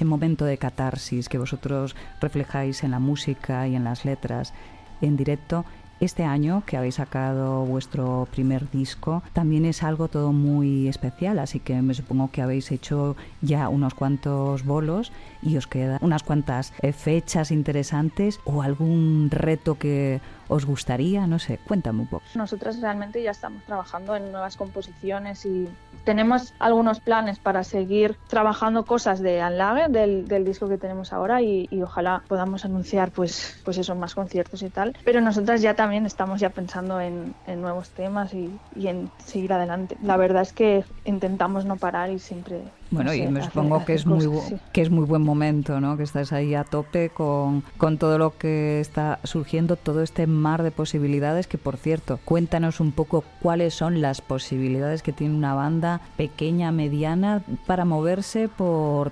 momento de catarsis que vosotros reflejáis en la música y en las letras en directo, este año que habéis sacado vuestro primer disco también es algo todo muy especial, así que me supongo que habéis hecho ya unos cuantos bolos y os quedan unas cuantas fechas interesantes, o algún reto que os gustaría, no sé, cuéntame un poco. Nosotras realmente ya estamos trabajando en nuevas composiciones y tenemos algunos planes para seguir trabajando cosas de Anlage, del disco que tenemos ahora, y ojalá podamos anunciar pues eso, más conciertos y tal. Pero nosotras ya también estamos ya pensando en nuevos temas y en seguir adelante. La verdad es que intentamos no parar y siempre... Bueno, no sé, y me supongo que es muy buen momento, ¿no? Que estás ahí a tope con todo lo que está surgiendo, todo este mar de posibilidades. Que, por cierto, cuéntanos un poco cuáles son las posibilidades que tiene una banda pequeña, mediana, para moverse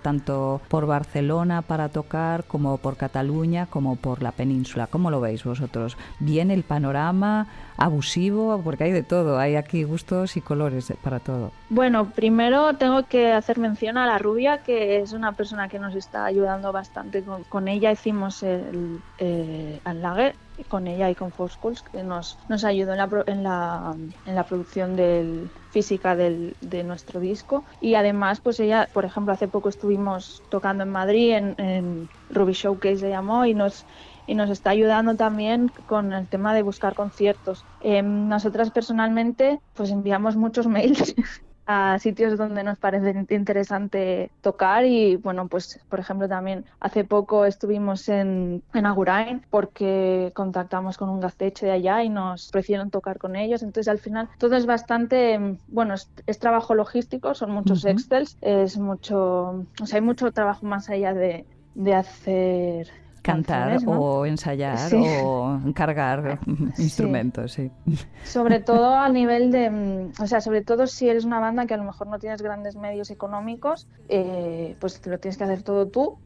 tanto por Barcelona para tocar, como por Cataluña, como por la península. ¿Cómo lo veis vosotros? ¿Bien el panorama? ¿Abusivo? Porque hay de todo, hay aquí gustos y colores para todo. Bueno, primero tengo que hacer mención a la Rubia, que es una persona que nos está ayudando bastante. Con ella hicimos el Anlage, con ella y con Foscools, que nos ayudó en la producción física de nuestro disco. Y además, pues ella, por ejemplo, hace poco estuvimos tocando en Madrid, en Ruby Showcase se llamó, y nos está ayudando también con el tema de buscar conciertos. Nosotras personalmente pues enviamos muchos mails a sitios donde nos parece interesante tocar, y bueno, pues por ejemplo también hace poco estuvimos en Agurain porque contactamos con un gazteche de allá y nos ofrecieron tocar con ellos. Entonces al final todo es bastante, bueno, es trabajo logístico, son muchos Excels, es mucho, o sea, hay mucho trabajo más allá de hacer cantar, canciones, ¿no? O ensayar, Sí. O cargar instrumentos, sí. Sobre todo a nivel de, o sea, sobre todo si eres una banda que a lo mejor no tienes grandes medios económicos, pues te lo tienes que hacer todo tú,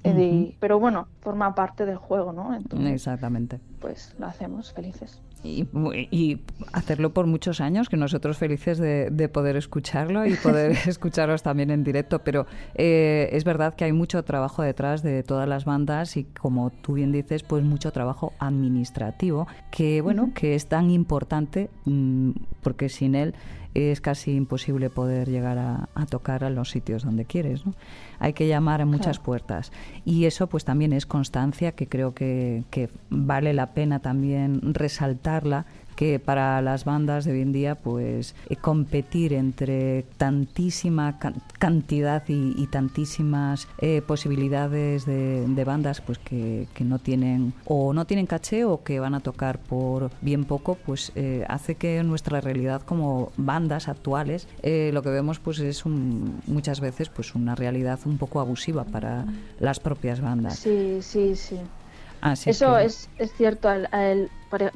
pero bueno, forma parte del juego, ¿no? Entonces, exactamente. pues lo hacemos felices. Y hacerlo por muchos años, que nosotros felices de poder escucharlo y poder escucharos también en directo. Pero es verdad que hay mucho trabajo detrás de todas las bandas, y como tú bien dices, pues mucho trabajo administrativo, que bueno, que es tan importante, porque sin él es casi imposible poder llegar a tocar a los sitios donde quieres, ¿no? Hay que llamar a muchas puertas, y eso pues también es constancia, que creo que vale la pena también resaltarla, que para las bandas de hoy en día pues competir entre tantísima cantidad y tantísimas posibilidades de bandas pues que no tienen caché o que van a tocar por bien poco, pues hace que nuestra realidad como bandas actuales lo que vemos pues es muchas veces pues una realidad un poco abusiva para las propias bandas. Sí. Así Eso que... es cierto.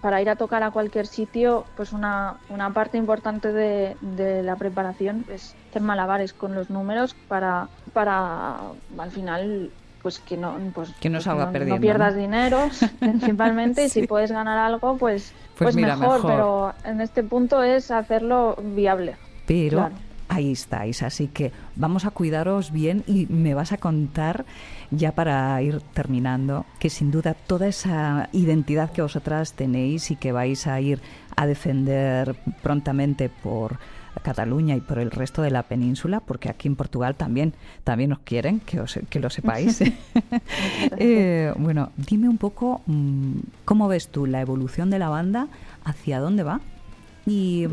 Para ir a tocar a cualquier sitio, pues una parte importante de la preparación es hacer malabares con los números para al final pues que no salga perdiendo, no pierdas ¿no? dinero principalmente. Sí. Y si puedes ganar algo pues mira, mejor, pero en este punto es hacerlo viable. Pero claro. Ahí estáis, así que vamos a cuidaros bien y me vas a contar, ya para ir terminando, que sin duda toda esa identidad que vosotras tenéis y que vais a ir a defender prontamente por Cataluña y por el resto de la península, porque aquí en Portugal también os quieren, que lo sepáis. Bueno, dime un poco cómo ves tú la evolución de la banda, hacia dónde va y...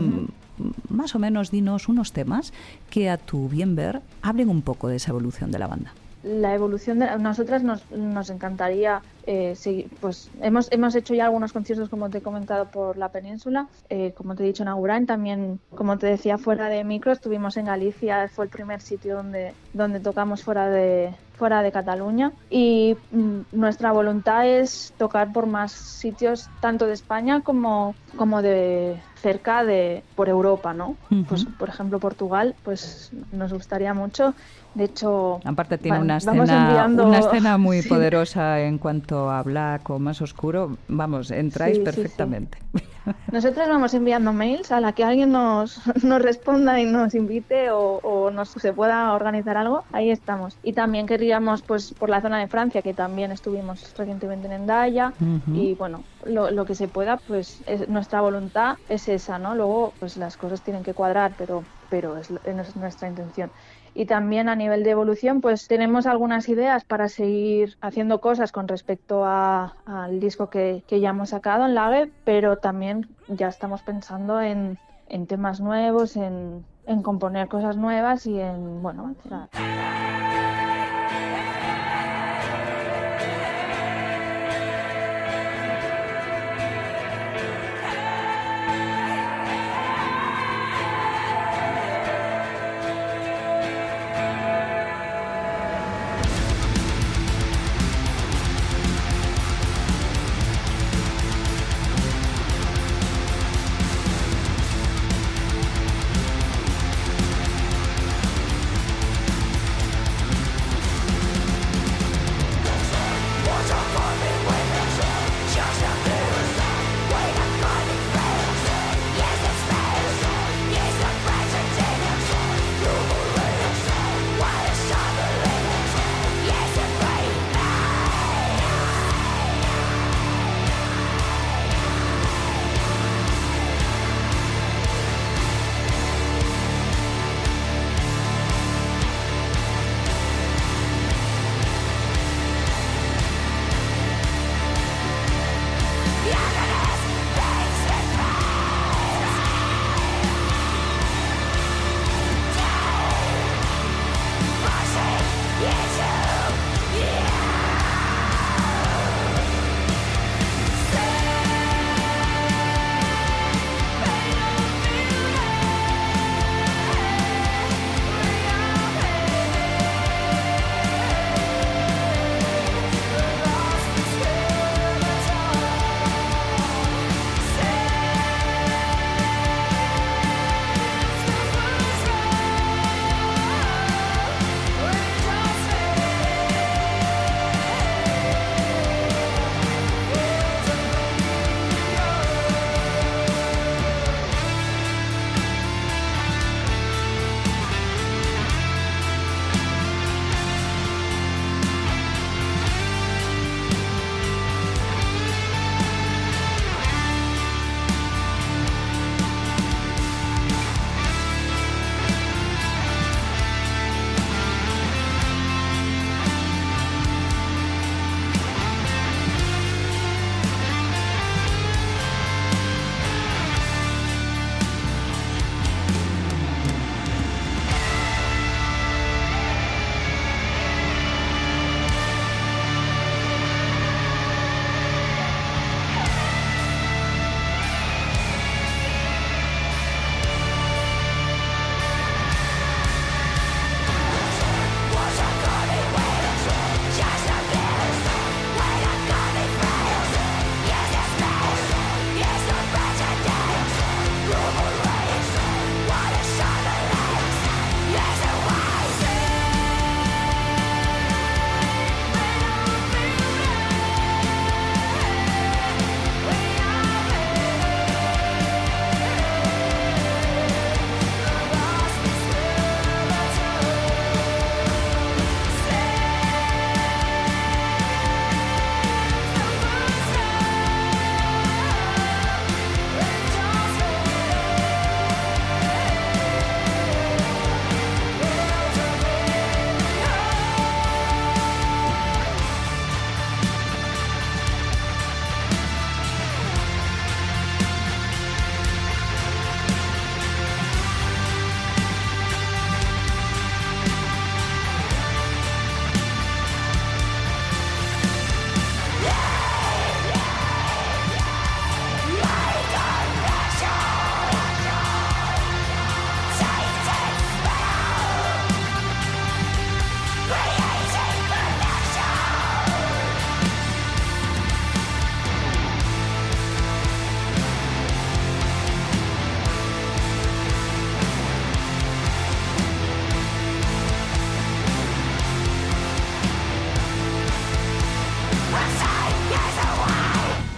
más o menos dinos unos temas que a tu bien ver hablen un poco de esa evolución de la banda. La evolución de nosotras nos encantaría seguir, pues hemos hecho ya algunos conciertos, como te he comentado, por la península, como te he dicho, en Agurain, también, como te decía, fuera de micro, estuvimos en Galicia, fue el primer sitio donde tocamos fuera de Cataluña, y nuestra voluntad es tocar por más sitios, tanto de España como de cerca por Europa, ¿no? Uh-huh. Pues, por ejemplo, Portugal, pues nos gustaría mucho. De hecho, aparte tiene una escena muy poderosa en cuanto a black o más oscuro. Vamos, entráis perfectamente. Sí. Nosotros vamos enviando mails a la que alguien nos responda y nos invite o se pueda organizar algo. Ahí estamos. Y también queríamos, pues, por la zona de Francia, que también estuvimos recientemente en Hendaya. Uh-huh. Y bueno, lo que se pueda, pues nuestra voluntad es esa, ¿no? Luego, pues las cosas tienen que cuadrar, pero es nuestra intención. Y también a nivel de evolución, pues tenemos algunas ideas para seguir haciendo cosas con respecto al disco que ya hemos sacado en Lage, pero también ya estamos pensando en temas nuevos, en componer cosas nuevas y en, bueno,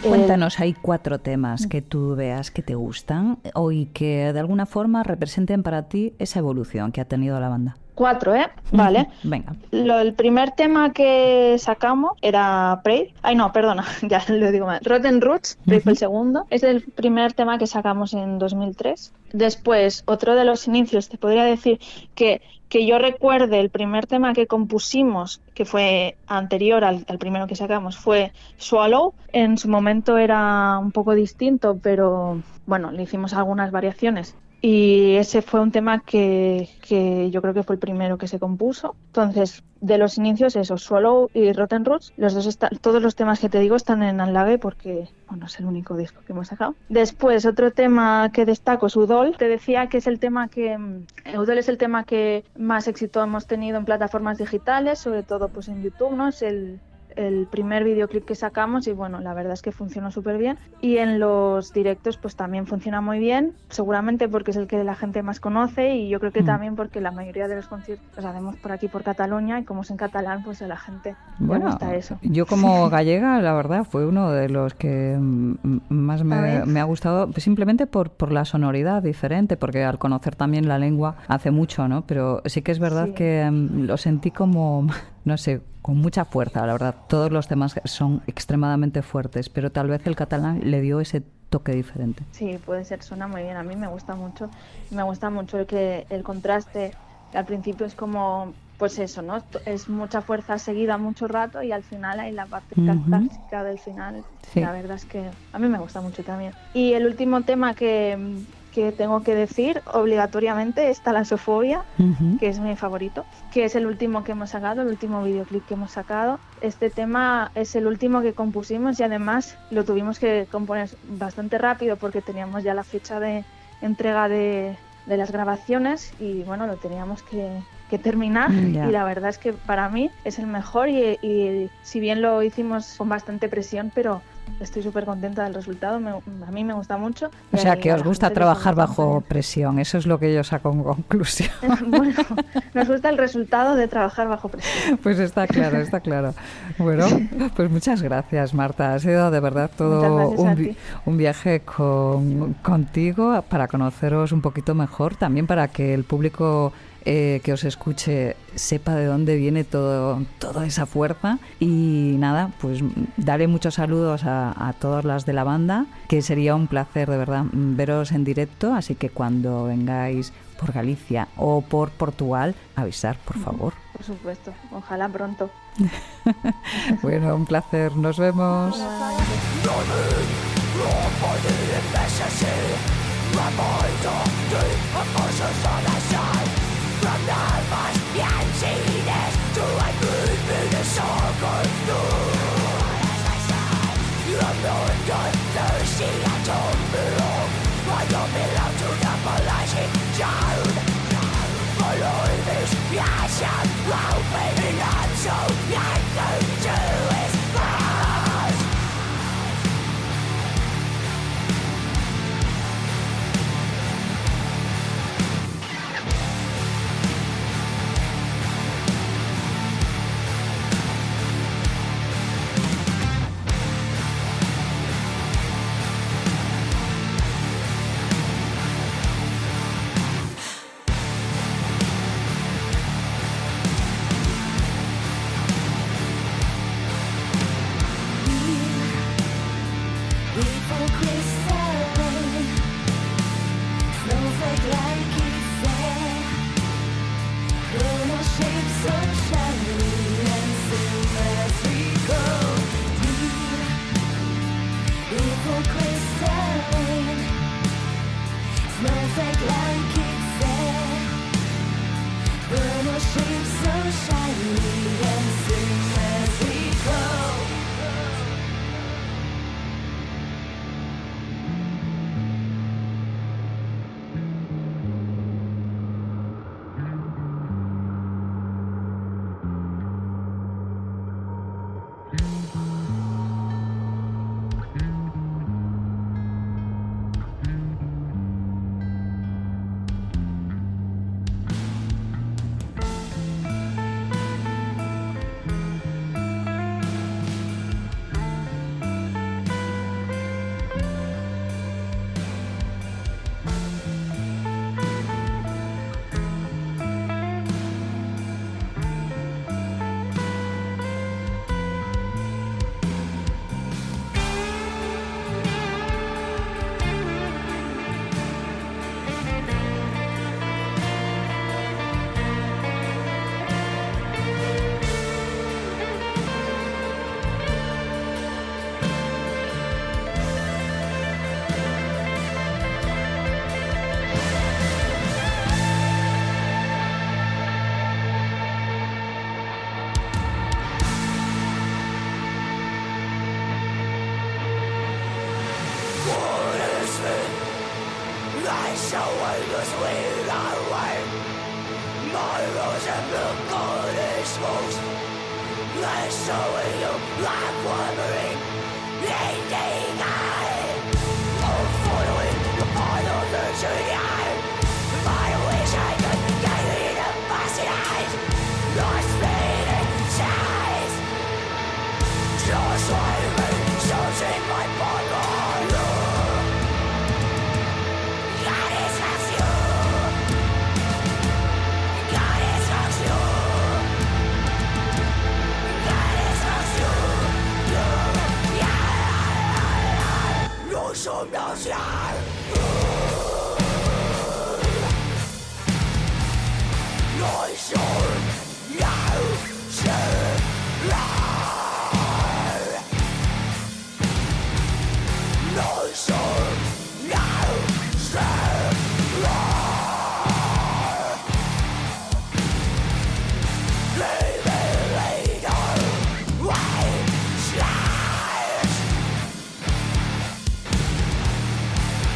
Cuéntanos, hay 4 temas que tú veas que te gustan y que de alguna forma representen para ti esa evolución que ha tenido la banda. 4, ¿eh? Vale. Venga. El primer tema que sacamos era Prey. Ay, no, perdona, ya lo digo mal. Rotten Roots, Prey fue el segundo. Es el primer tema que sacamos en 2003. Después, otro de los inicios, te podría decir que yo recuerde el primer tema que compusimos, que fue anterior al primero que sacamos, fue Swallow. En su momento era un poco distinto, pero bueno, le hicimos algunas variaciones. Y ese fue un tema que yo creo que fue el primero que se compuso. Entonces, de los inicios, eso, Swallow y Rotten Roots, todos los temas que te digo están en Unlage porque, bueno, es el único disco que hemos sacado. Después, otro tema que destaco es Udol. Te decía que es el tema Udol es el tema que más éxito hemos tenido en plataformas digitales, sobre todo pues en YouTube, ¿no? Es el primer videoclip que sacamos y bueno, la verdad es que funcionó súper bien, y en los directos pues también funciona muy bien, seguramente porque es el que la gente más conoce, y yo creo que también porque la mayoría de los conciertos los hacemos por aquí por Cataluña, y como es en catalán pues a la gente le gusta eso. Yo como gallega, la verdad, fue uno de los que más me ha gustado, simplemente por la sonoridad diferente, porque al conocer también la lengua hace mucho, ¿no? Pero sí que es verdad que lo sentí como, no sé, con mucha fuerza, la verdad. Todos los temas son extremadamente fuertes, pero tal vez el catalán le dio ese toque diferente. Sí, puede ser, suena muy bien. A mí me gusta mucho el contraste. Al principio es como, pues eso, ¿no? Es mucha fuerza seguida mucho rato y al final hay la parte catártica del final. Sí. La verdad es que a mí me gusta mucho también. Y el último tema que tengo que decir obligatoriamente es Talasofobia, que es mi favorito, que es el último que hemos sacado, el último videoclip que hemos sacado. Este tema es el último que compusimos y además lo tuvimos que componer bastante rápido porque teníamos ya la fecha de entrega de las grabaciones y bueno, lo teníamos que terminar y la verdad es que para mí es el mejor y si bien lo hicimos con bastante presión, pero estoy súper contenta del resultado, a mí me gusta mucho. O sea, que os gusta trabajar bajo presión, eso es lo que yo saco en conclusión. Bueno, nos gusta el resultado de trabajar bajo presión. Pues está claro, está claro. Bueno, pues muchas gracias, Marta, ha sido de verdad todo un viaje contigo para conoceros un poquito mejor, también para que el público que os escuche sepa de dónde viene toda esa fuerza. Y nada, pues daré muchos saludos a todas las de la banda, que sería un placer de verdad veros en directo, así que cuando vengáis por Galicia o por Portugal, avisar, por favor. Por supuesto, ojalá pronto. Bueno, un placer, nos vemos. From nervous emptiness to a moving circle I'm not good, thirsty, I don't belong I don't belong to the pollution zone Follow this passion, opening up so nothing to its past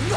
No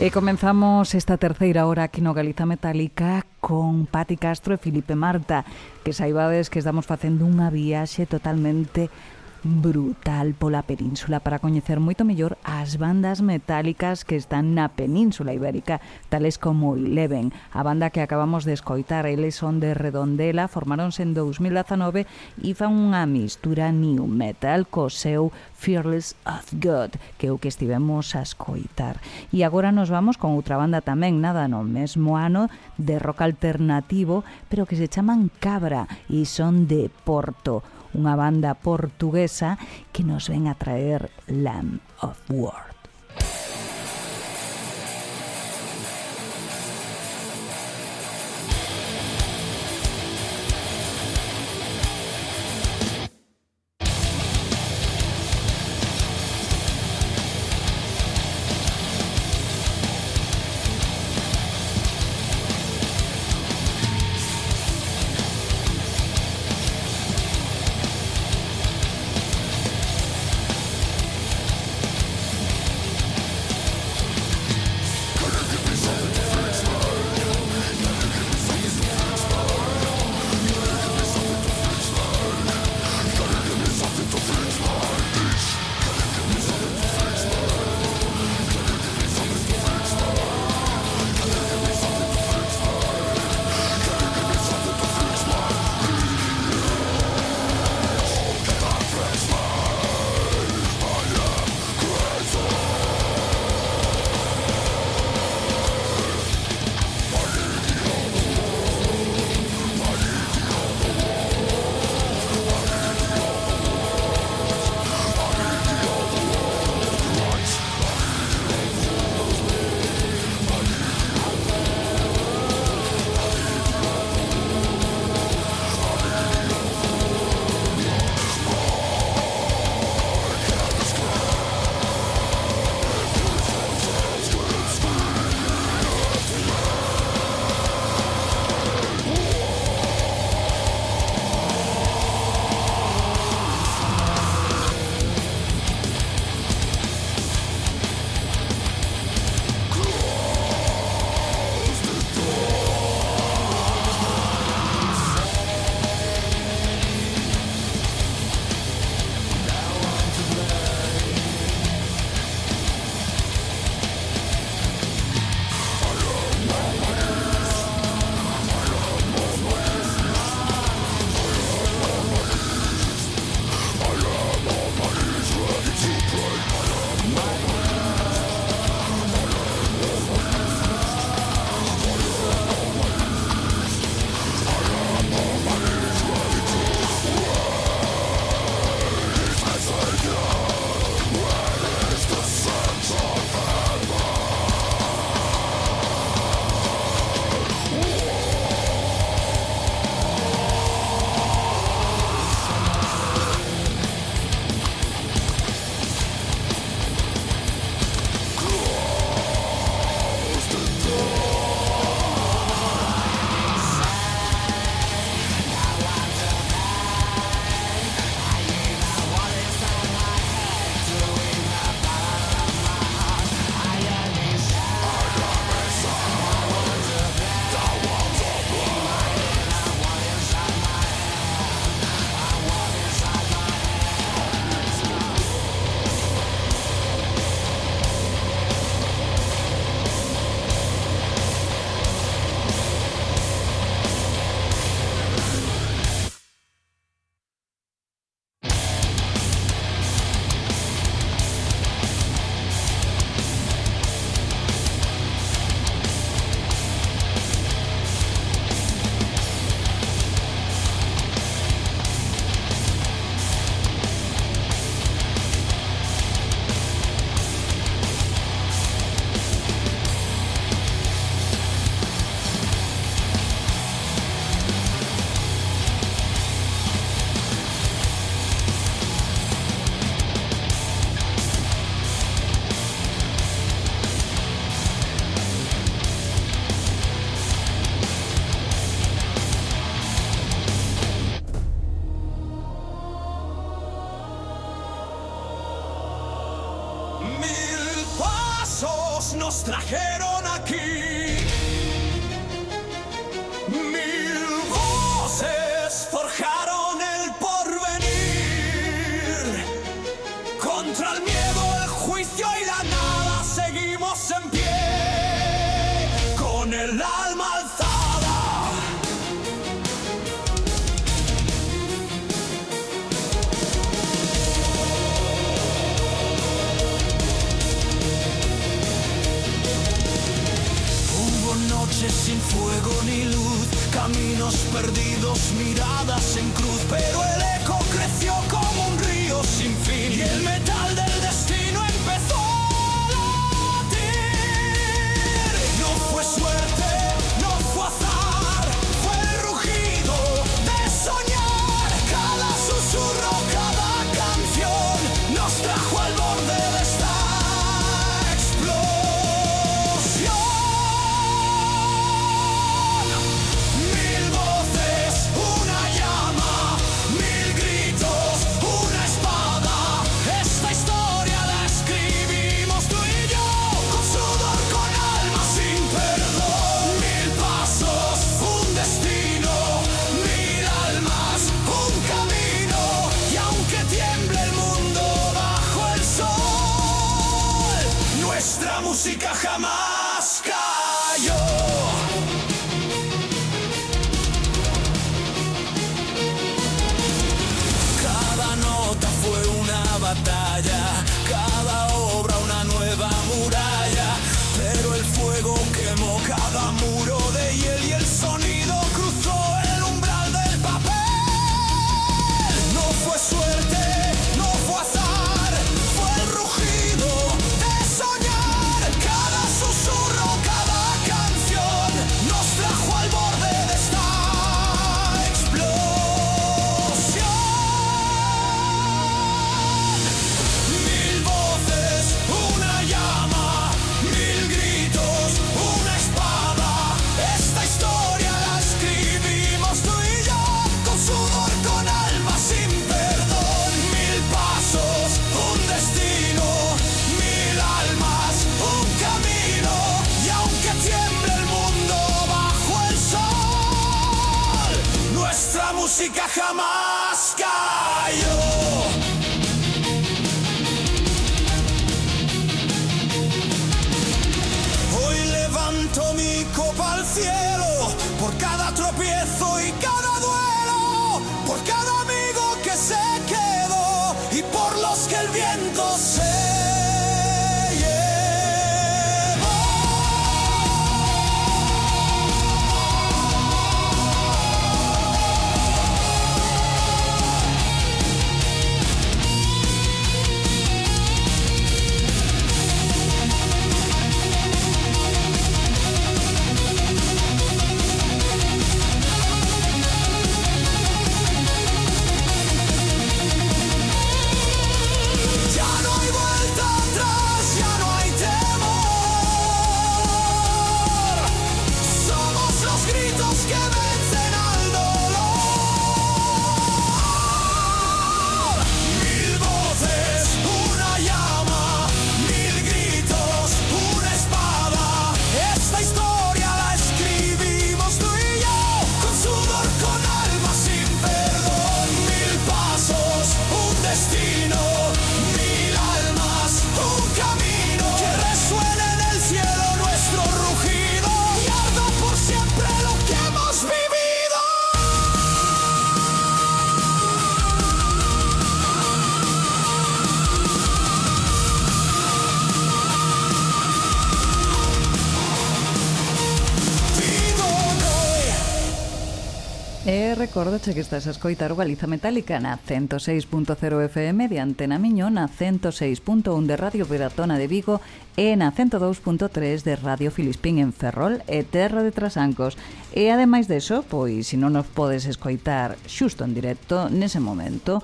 E comenzamos esta terceira hora aquí no Galiza Metálica con Pati Castro e Filipe Marta, que saibades que estamos facendo unha viaxe totalmente brutal pola península para coñecer moito mellor as bandas metálicas que están na península ibérica, tales como Eleven, a banda que acabamos de escoitar. Eles son de Redondela, formáronse en 2019 e fan unha mistura new metal co seu Fearless of God, que é o que estivemos a escoitar. E agora nos vamos con outra banda tamén, nada no mesmo ano, de rock alternativo, pero que se chaman Cabra e son de Porto, unha banda portuguesa que nos ven a traer Lamb of War. pasos nos trajeron aquí. Mil voces forjaron el porvenir. Contra el miedo, el juicio y la nada seguimos en pie, con el alma alzada. Noches sin fuego ni luz, caminos perdidos, miradas en cruz, pero el eco creció como un río sin fin y el metal del destino empezó a latir. No fue suerte, no fue azar, fue el rugido de soñar. Cada susurro, cada canción nos trajo al borde de esta música jamás cayó. Cada nota fue una batalla, cada obra una nueva muralla, pero el fuego quemó cada muro de hiel y el sonido cruzó el umbral del papel. No fue suerte, no fue azar, fue el rugido de soñar. Cada susurro, cada canción nos trajo al borde de esta explosión. Mil voces, una llama, mil gritos, una espada. Esta historia la escribimos tú y yo, con sudor, con alma, sin perdón. Mil pasos, un destino, mil almas, un camino. Y aunque tiemble el mundo bajo el sol, nuestra música jamás cayó. Hoy levanto mi copa al cielo por cada tropiezo y cada duelo, por cada amigo que se quedó y por los que el viento se llevó. Ya no hay vuelta atrás, ya no hay temor. Somos los gritos que vencen al dolor. Mil voces, una llama, mil gritos, una espada. Esta historia la escribimos tú y yo, con sudor, con alma, sin perdón. Mil pasos, un destino, mil almas, un camino. Que resuene en el cielo nuestro rugido y arda por siempre lo que hemos vivido. Vivo hoy. Recórdache que estás a escoitar o Galiza Metálica na 106.0 FM de Antena Miño, na 106.1 de Radio Veratona de Vigo e na 102.3 de Radio Filispín en Ferrol e Terra de Trasancos. E ademais deso, pois, se non nos podes escoitar xusto en directo nese momento,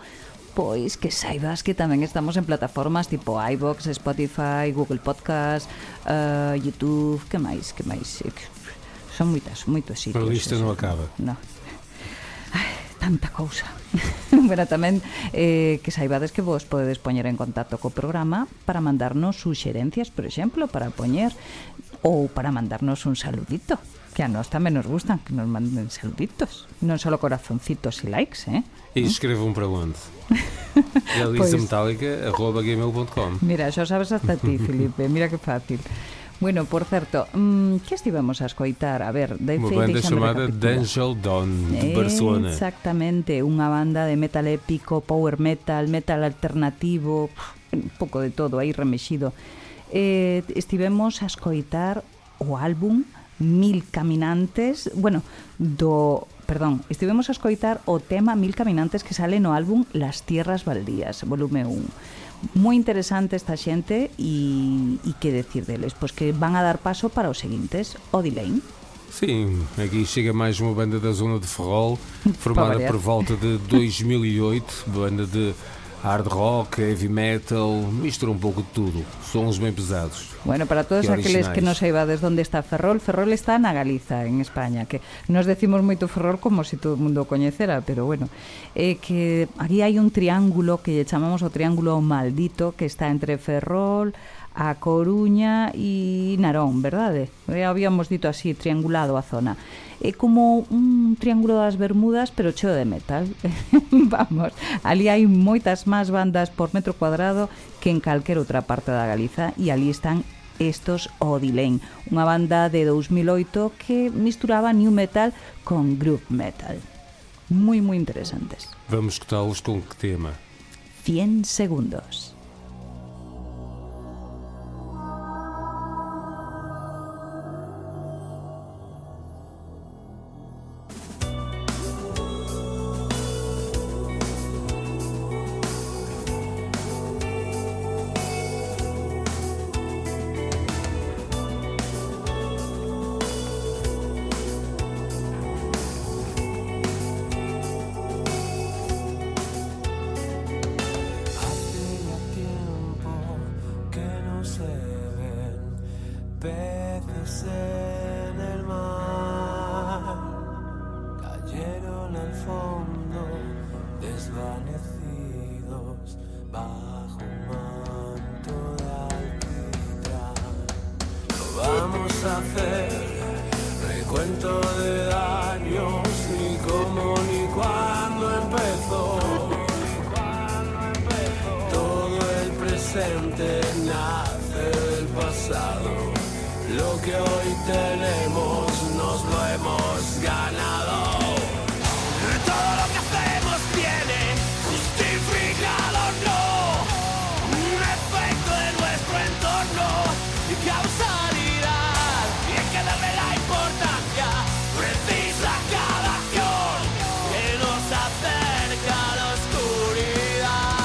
pois que saibas que tamén estamos en plataformas tipo iVoox, Spotify, Google Podcast, YouTube, que máis? Son moitos A sitios. lista non acaba. No. Ai, tanta cousa. Bueno, tamén que saibades que vos podedes poñer en contacto co programa para mandarnos suxerencias, por exemplo, para poñer ou para mandarnos un saludito, que a nós tamén nos gustan que nos manden saluditos, non só corazoncitos e likes, E escrevam para onde? galizametallica@gmail.com. Mira, xa sabes hasta ti, Filipe, mira que fácil. Bueno, por certo, que estivemos a escoitar? A ver, Unha banda chamada D'Angel Dawn, de Barcelona. Exactamente, unha banda de metal épico, power metal, metal alternativo, un pouco de todo aí remexido. Estivemos a escoitar o álbum Mil Caminantes, estivemos a escoitar o tema Mil Caminantes que sale no álbum Las Tierras Baldías, volume 1. Moi interesante esta xente e que decir deles? Pois que van a dar paso para os seguintes, Odilane. Sim, aqui chega mais uma banda da zona de Ferrol, formada por volta de 2008, banda de hard rock, heavy metal, mistura un pouco de tudo, sons bem pesados. Bueno, para todos aqueles que non saibades onde está Ferrol, Ferrol está na Galiza, en España, que nos decimos moito Ferrol como se todo o mundo o coñecera, pero bueno, que aquí hai un triángulo que lle chamamos o triángulo maldito, que está entre Ferrol, A Coruña e Narón, verdade? Habíamos dito así, triangulado a zona. É como un triángulo das Bermudas, pero cheo de metal. Vamos, ali hai moitas máis bandas por metro cuadrado que en calquer outra parte da Galiza, e ali están estos Odilane, unha banda de 2008 que misturaba new metal con groove metal. Moi interesantes. Vamos escutá-los com que tema? 100 segundos. Hacer recuento de daños, ni cómo ni cuándo empezó. Todo el presente nace del pasado. Lo que hoy tenemos nos lo hemos ganado. Todo lo que hacemos tiene justificado o no. Un efecto de nuestro entorno y causalidad. Y hay que darle la importancia precisa a cada acción que nos acerca a la oscuridad.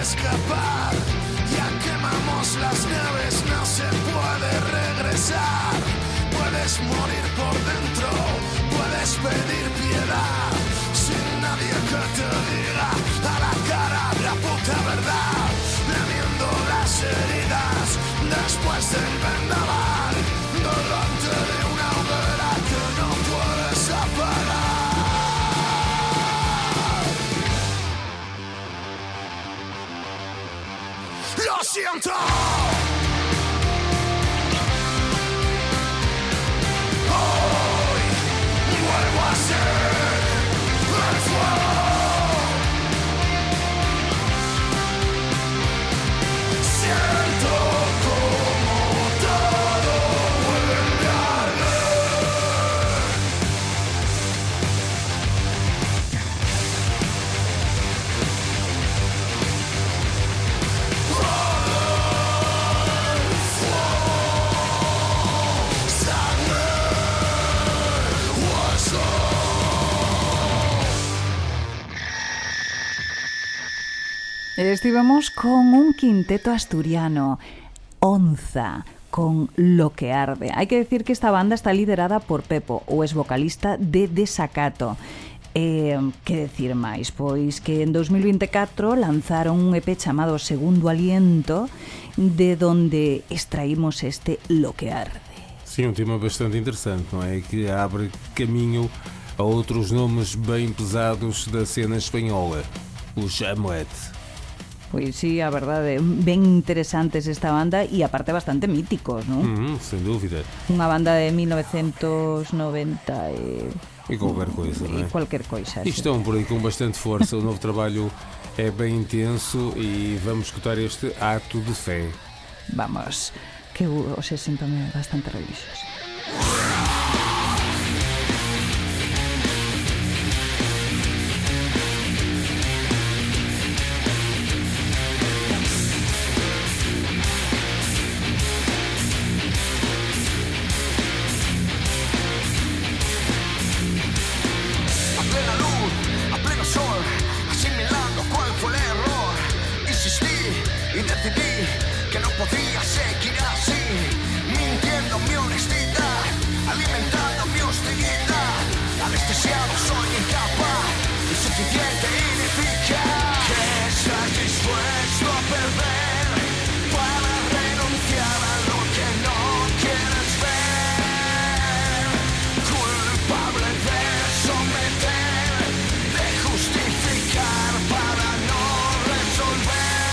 escapar. Ya quemamos las naves, no se puede regresar. Puedes morir por dentro, puedes pedir piedad, sin nadie que te diga a la cara la puta verdad, lamiendo las heridas después del vendaval, delante de una hoguera que no puedes apagar. Lo siento. Hoy vuelvo a ser el fuego. Siento como todo vuelve a arder. Sangre, hueso. Estivemos con un quinteto asturiano, Onza, con Lo que arde. Hai que decir que esta banda está liderada por Pepo, o ex vocalista de Desacato. Que decir máis? Pois que en 2024 lanzaron un EP chamado Segundo Aliento, de donde extraímos este Lo que arde. Sim, um tema bastante interessante, não é? Que abre caminho a outros nomes bem pesados da cena espanhola. Os Hamlet. Pois sí, a verdade, ben interesantes esta banda e aparte bastante míticos, non? Sem dúvida. Unha banda de 1990 E qualquer coisa, não e é? qualquer coisa. E estão por aí com bastante força. O novo trabalho é bem intenso e vamos escutar este Ato de Fé. Vamos, que hoxe sinto-me bastante religioso. A plena luz, a pleno sol, asimilando cuál fue el error. Insistí y decidí que no podía seguir así, mintiendo mi honestidad, alimentando mi hostilidad. Anestesiado soy incapaz, insuficiente e ineficaz. Que estás dispuesto a perder para renunciar a lo que no quieres ver. Culpable de someter, de justificar para no resolver.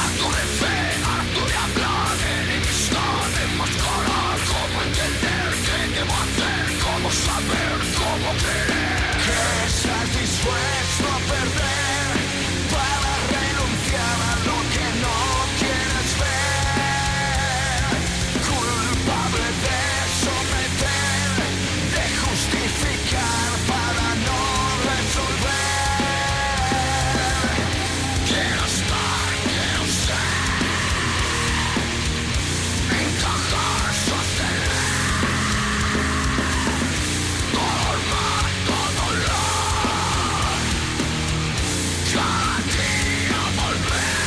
Acto de fe, acto de hablar, enemistad, enmascarar, cómo entender, qué debo hacer, cómo saber, cómo creer. Que estás dispuesto a perder para renunciar a lo que no quieres ver. Culpable de someter, de justificar para no resolver. Quiero estar, quiero ser, encajar, sostener, colmar todo dolor, cada día volver.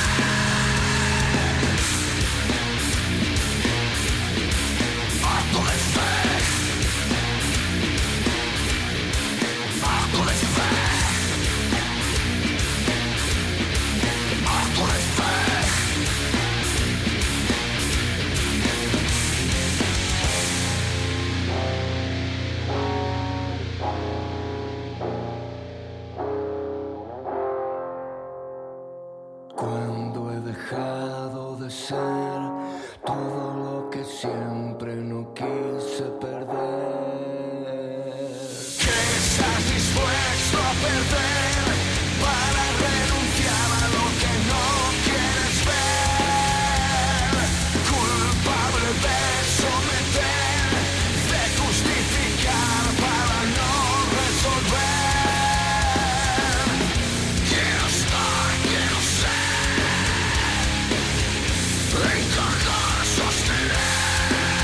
Acto de fe, acto de fe, acto de fe. Cuando he dejado de ser todo lo que siempre no quise perder. Que estás dispuesto a perder para renunciar a lo que no quieres ver. Culpable de someter, de justificar para no resolver. Quiero estar, quiero ser, encajar, sostener,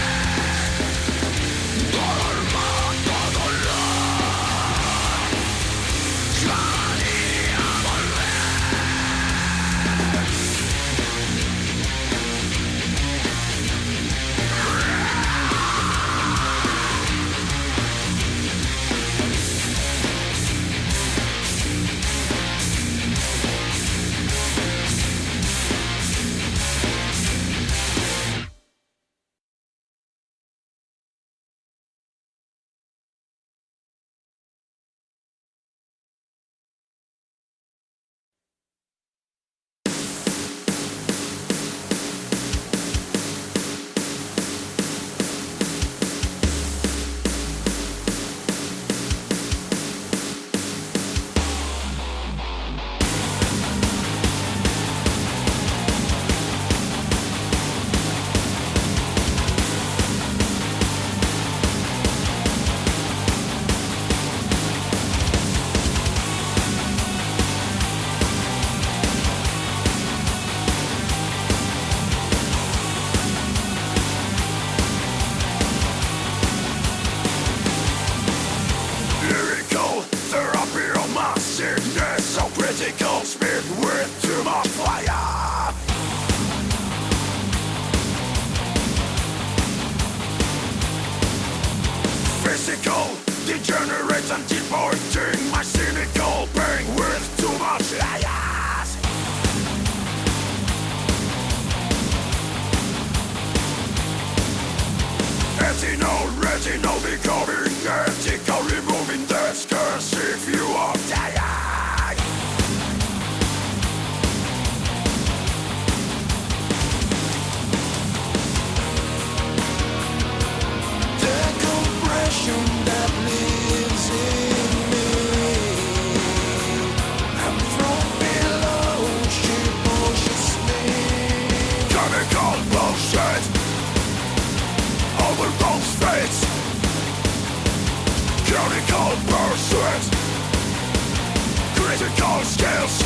cynical, degenerate and deporting my cynical pain with too much lies. Retinol becoming ethical, removing the scars if you are dying. The compression that lives in me, and from below she pushes me. Chemical bullshit over both fates. Chemical pursuit, critical skills.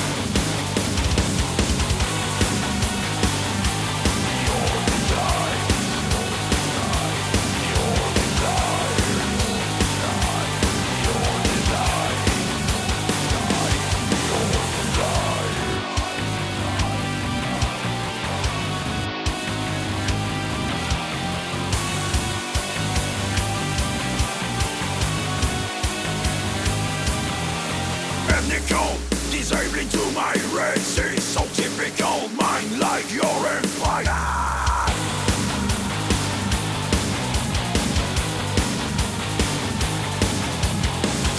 Disabling to my race is so typical, mine like your empire.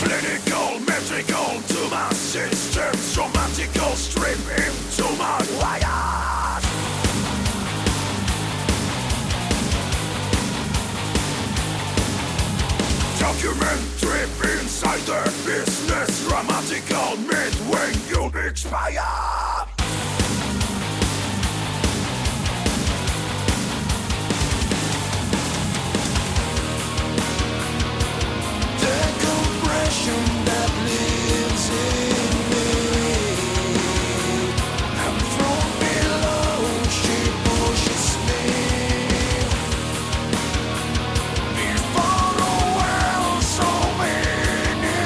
Clinical, metrical to my system, somatical strip into my wires. Document trip inside the business, dramatical mid when you expire. The compression that lives in me, and from below she pushes me. Before the world so many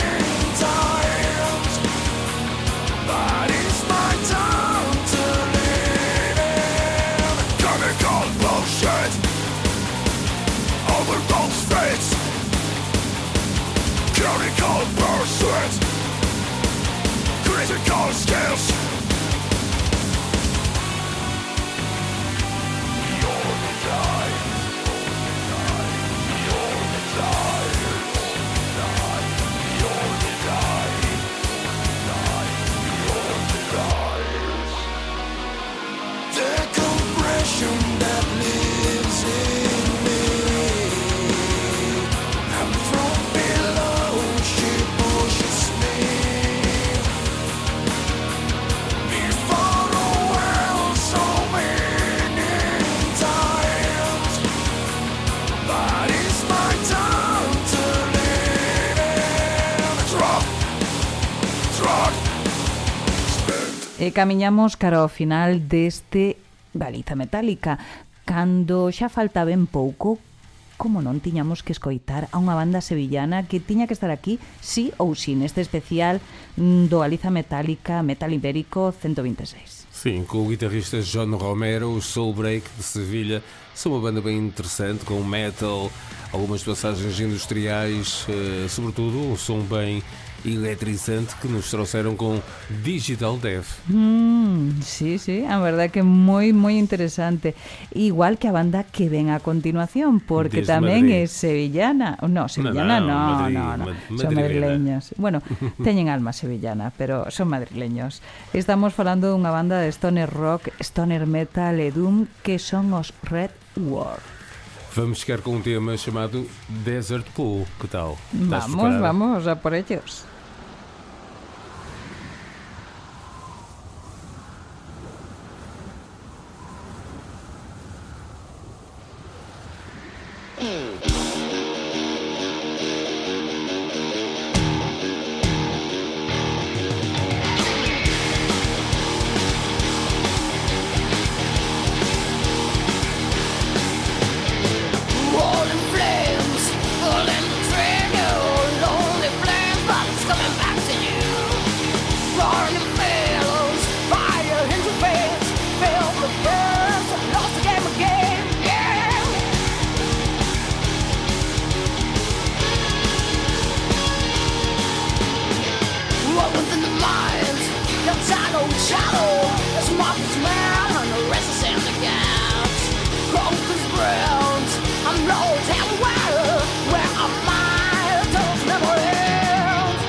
times, but it's my time to live. Chemical bullshit over both fates. Chemical pursuit, critical skills. You're the die. You're the die. You're the die. You're the die. The compression that lives in me, and from below she pushes me. Before the world so many times, but it's my time to live. Drop, spend. E camiñamos cara ao final deste Galiza Metálica, cando xa falta ben pouco, como non tiñamos que escoitar a unha banda sevillana que tiña que estar aquí sí ou sí neste especial do Galiza Metálica Metal Ibérico 126. Sim, com o guitarrista John Romero, os Soul Break de Sevilha, são uma banda bem interessante, com metal, algumas passagens industriais, sobretudo um som bem eletrizante que nos trouxeram com Digital Death. Sí, sí, a verdad que moi interesante. Igual que a banda que ven a continuación, porque Desde tamén Madrid. é sevillana. No, sevillana no, Madrid, no. Son madrileña. madrileños. Bueno, teñen alma sevillana, pero son madrileños. Estamos falando dunha banda de stoner rock, stoner metal e doom que son os Red War. Vamos ficar com um tema chamado Desert Pool. Que tal? Estás Vamos, preparada? vamos a por ellos. Rolling flames, pulling the trigger, lonely flames, but it's coming back to you. Roaring billows, fire in your face, feel the burst, lost the game again, yeah. smartest man and the rest is handicapped. Focus ground, I'm lost everywhere. Where am I? Those never end.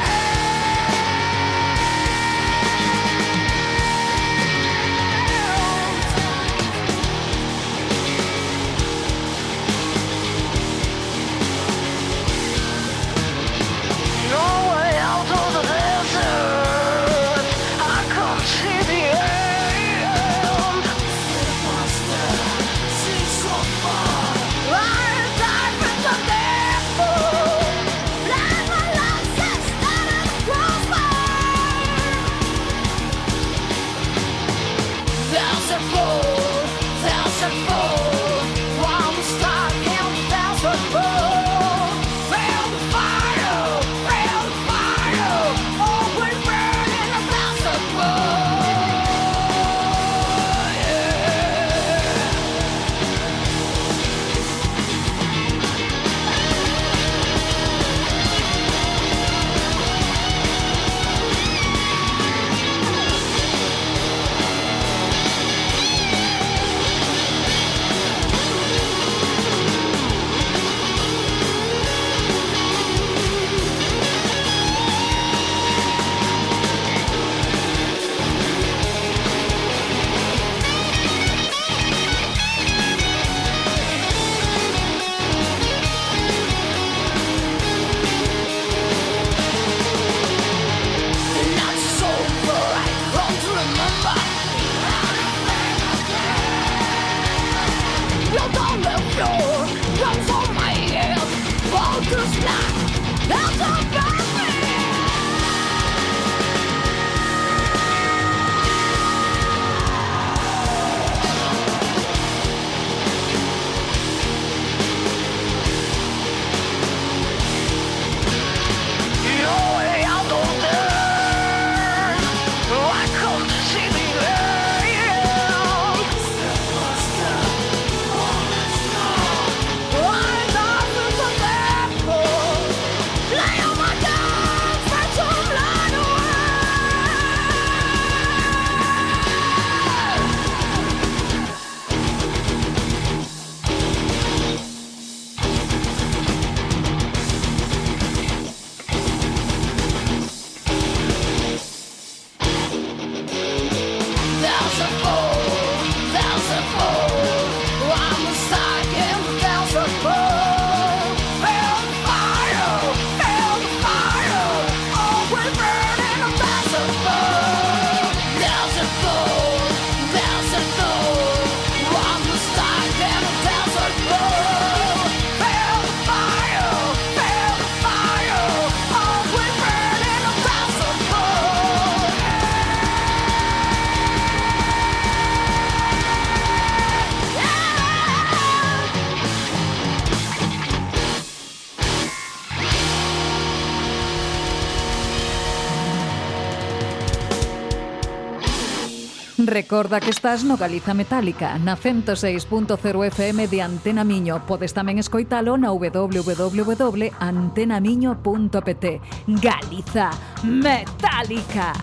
No way out of the desert. I can't see the end. See so far. I dive into devil. Blind my lungs and started crossfire. There's a fool. I'm stuck in desert pool. Feel the fire. Always burning a desert pool. The night is over, I want to remember. Blood on the floor, guns on my head. Focus now, that's a bad No way out of there. I come to see the end. I dive into devil. Lay on my guns, try to run There's a fool. I'm stuck in the desert pool. Feel the fire. Always burning a desert pool. There's a fool. I'm stuck in the desert pool. Feel the fire. Always burning a desert pool. Recorda que estás no Galiza Metálica, na 106.0 FM de Antena Miño. Podes tamén escoitalo na www.antenamiño.pt. Galiza Metálica.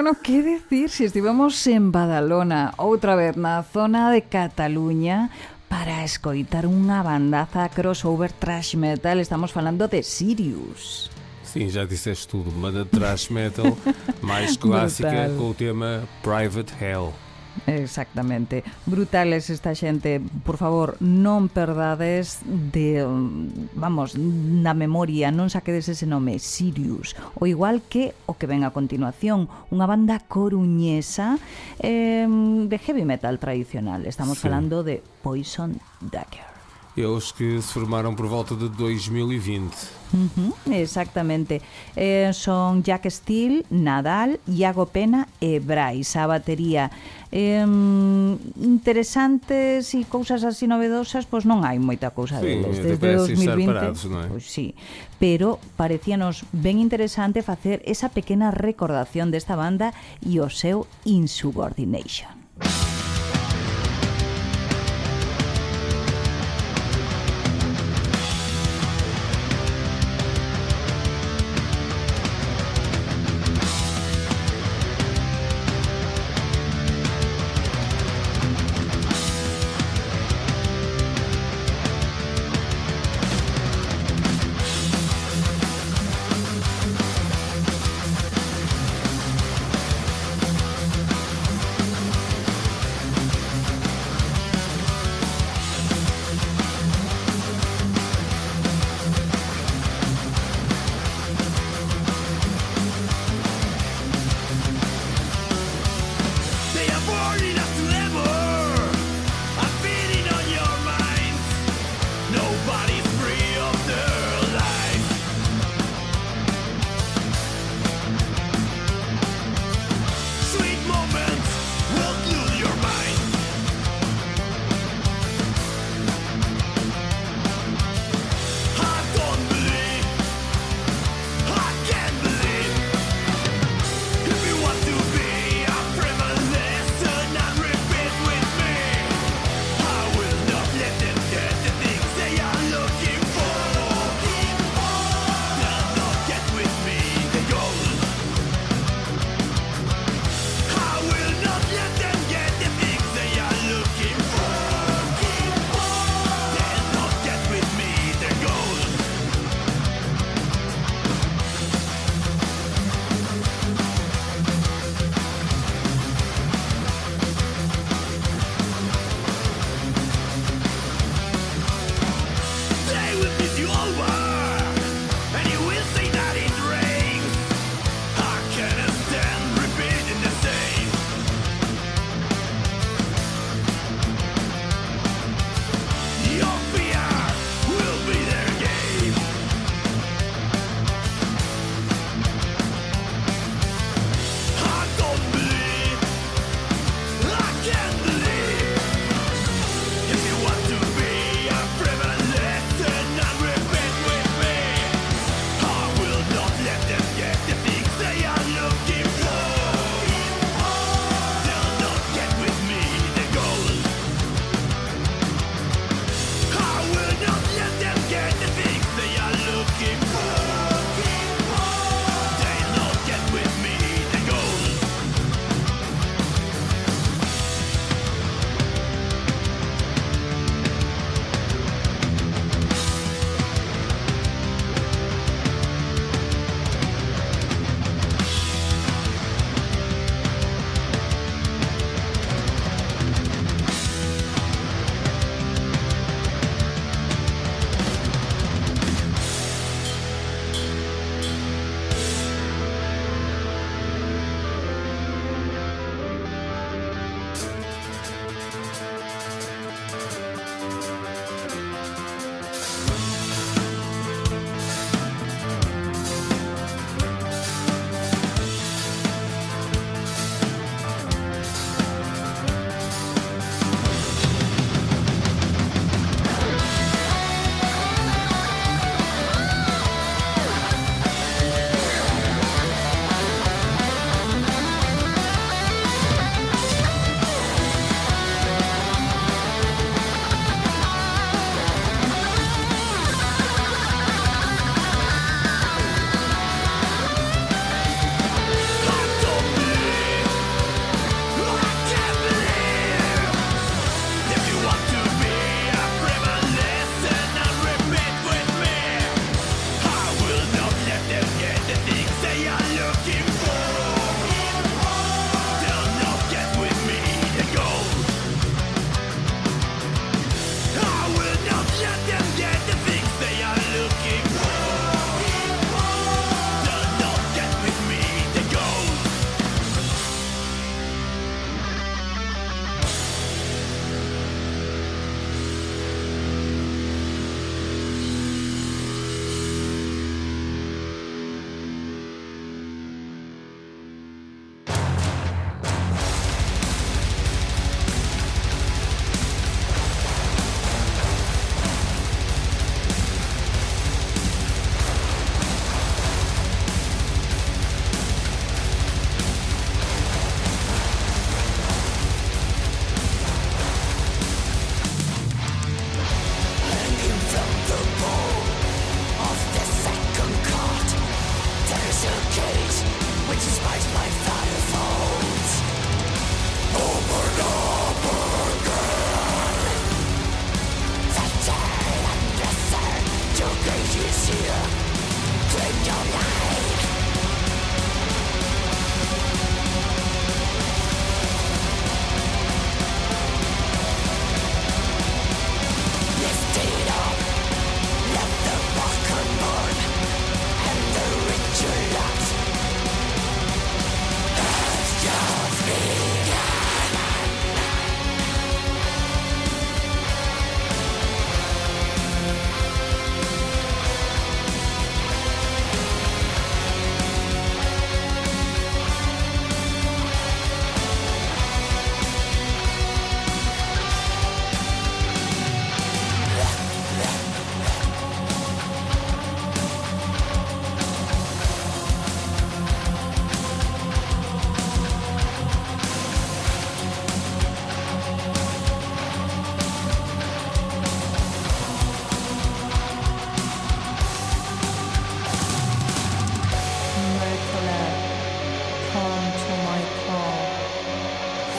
Bueno, que decir si estivemos en Badalona, outra vez na zona de Cataluña, para escoitar unha bandaza crossover thrash metal. Estamos falando de Sirius. Sim, já disseste tudo. Uma da thrash metal mais clássica Brutal. com o tema Private Hell. Exactamente. Brutales esta xente. Por favor, non perdades de, vamos, na memoria, non saquedes ese nome, Sirius. O igual que o que ven a continuación, unha banda coruñesa de heavy metal tradicional. Estamos Sí. falando de Poison Dagger. Eles que se formaram por volta de 2020. Exactamente. Son Jack Steele, Nadal, Iago Pena e Brais a batería. Interesantes e cousas así novedosas, pois non hai moita cousa Sí, deles. até Desde parecen estar 2020, parados, non é? pois sí. Pero parecíanos ben interesante facer esa pequena recordación desta banda e o seu Insubordination.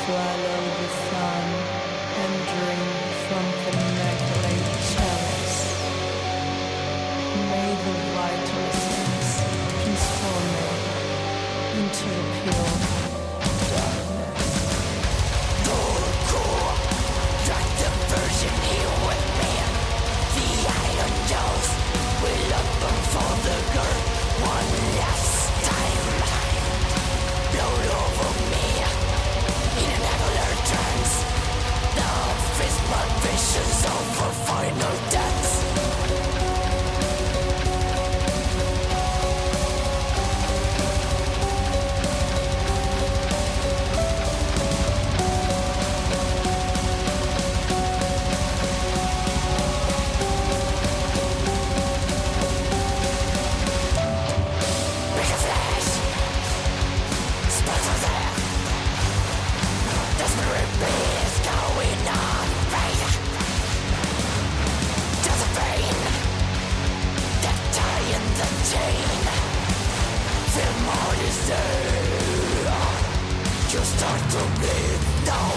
swallow the sun and drink from the immaculate chalice. May the vital essence transform me into the pure darkness. Like the Virgin here with me, the iron jaws will open for the girl one last time. Blow over me in an angular trance. The fist but visions of her final dance. Make a flash, sputter there. Desperate beast going on fire. Just a pain that tie in the chain. Feel more is there. You start to bleed now.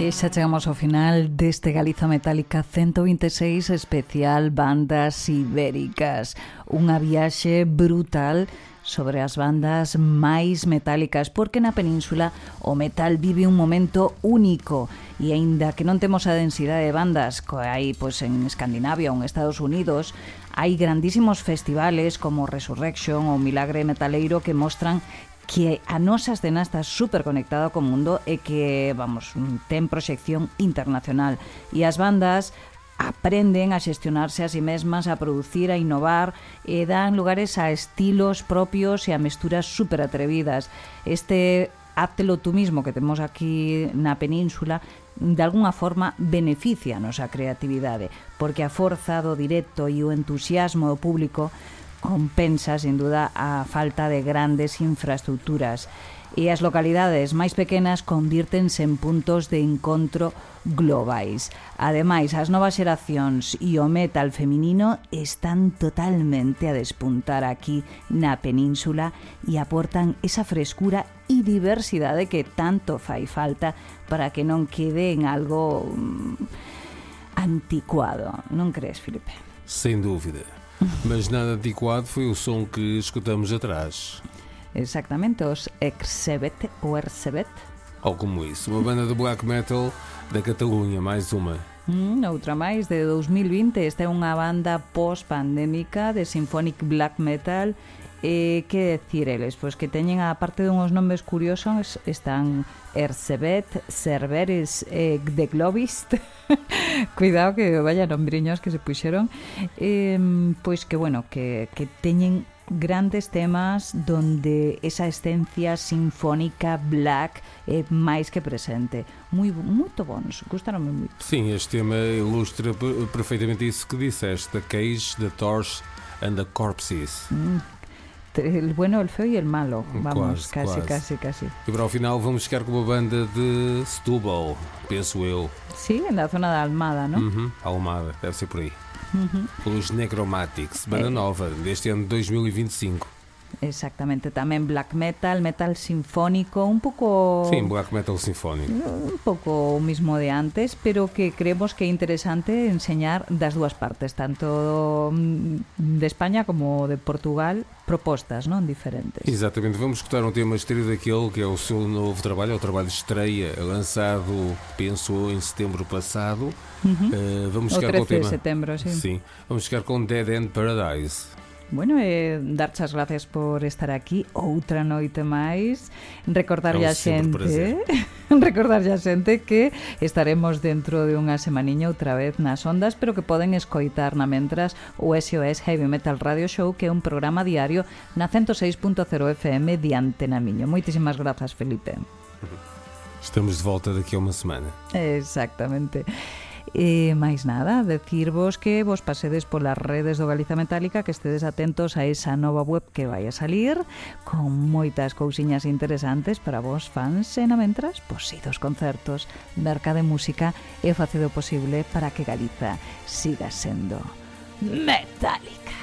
E xa chegamos ao final deste Galiza Metálica 126 especial Bandas Ibéricas. Unha viaxe brutal sobre as bandas máis metálicas, porque na península o metal vive un momento único e aínda que non temos a densidade de bandas que hai pois, en Escandinavia ou en Estados Unidos, hai grandísimos festivales como Resurrection ou Milagre Metaleiro que mostran que a nosa escena está super conectada co mundo e que, vamos, ten proxección internacional. E as bandas aprenden a xestionarse a si mesmas, a producir, a innovar e dan lugares a estilos propios e a mesturas super atrevidas. Este háztelo tú mismo que temos aquí na península de alguna forma beneficia a nosa creatividade, porque a forza do directo e o entusiasmo do público compensa, sin duda, a falta de grandes infraestructuras e as localidades máis pequenas convírtense en puntos de encontro globais. Ademais, as novas xeracións e o metal feminino están totalmente a despuntar aquí na península e aportan esa frescura e diversidade que tanto fai falta para que non quede en algo anticuado. Non crees, Filipe? Sem dúvida. Mas nada antiquado foi o som que escutamos atrás. Exactamente, os Ersebet ou Ersebet. Ou como isso, uma banda de black metal da Catalunha, mais uma. Outra máis, de 2020. Esta é unha banda post-pandémica de symphonic black metal. Que decir eles? Pois que teñen, a parte de unhos nomes curiosos, están Ersebet, Cerberus e The Globist. Cuidado que vaya nombriños que se puxeron. Pois que, bueno, que teñen grandes temas donde esa esencia sinfónica black é máis que presente. Muito bons, gustaronme moito. Sim, este tema ilustra perfeitamente isso que disseste: The Cage, The Torch and The Corpses. El bueno, el feo y el malo. Vamos, quase. casi. E para o final vamos ficar com uma banda de Setúbal, penso eu. Sí, na zona da Almada, non? Almada, deve ser por aí. Pelos Necromatics, banda nova, deste ano de 2025. Exactamente, tamén black metal, metal sinfónico, un pouco... Sim, black metal sinfónico. Un pouco o mismo de antes, pero que creemos que é interesante enseñar das dúas partes, tanto de España como de Portugal, propostas, non? Diferentes. Exatamente, vamos escutar um tema exterior daquele que é o seu novo trabalho, é o trabalho de estreia, lançado, penso, em setembro passado. Vamos O chegar com 13 o tema. de setembro, sí. Sim, vamos chegar com Dead End Paradise. Bueno, darche as gracias por estar aquí outra noite máis. Recordarlle a xente recordarlle a xente que estaremos dentro de unha semaniña outra vez nas ondas, pero que poden escoitar na mentras o SOS Heavy Metal Radio Show, que é un programa diario na 106.0 FM de Antena Miño. Moitísimas grazas, Felipe. Estamos de volta daqui a uma semana. Exactamente. E máis nada, decirvos que vos pasedes polas redes do Galiza Metálica, que estedes atentos a esa nova web que vai a salir con moitas cousiñas interesantes para vos fans, e na mentras, pois si dos concertos, merca de música e facedo posible para que Galiza siga sendo metálica.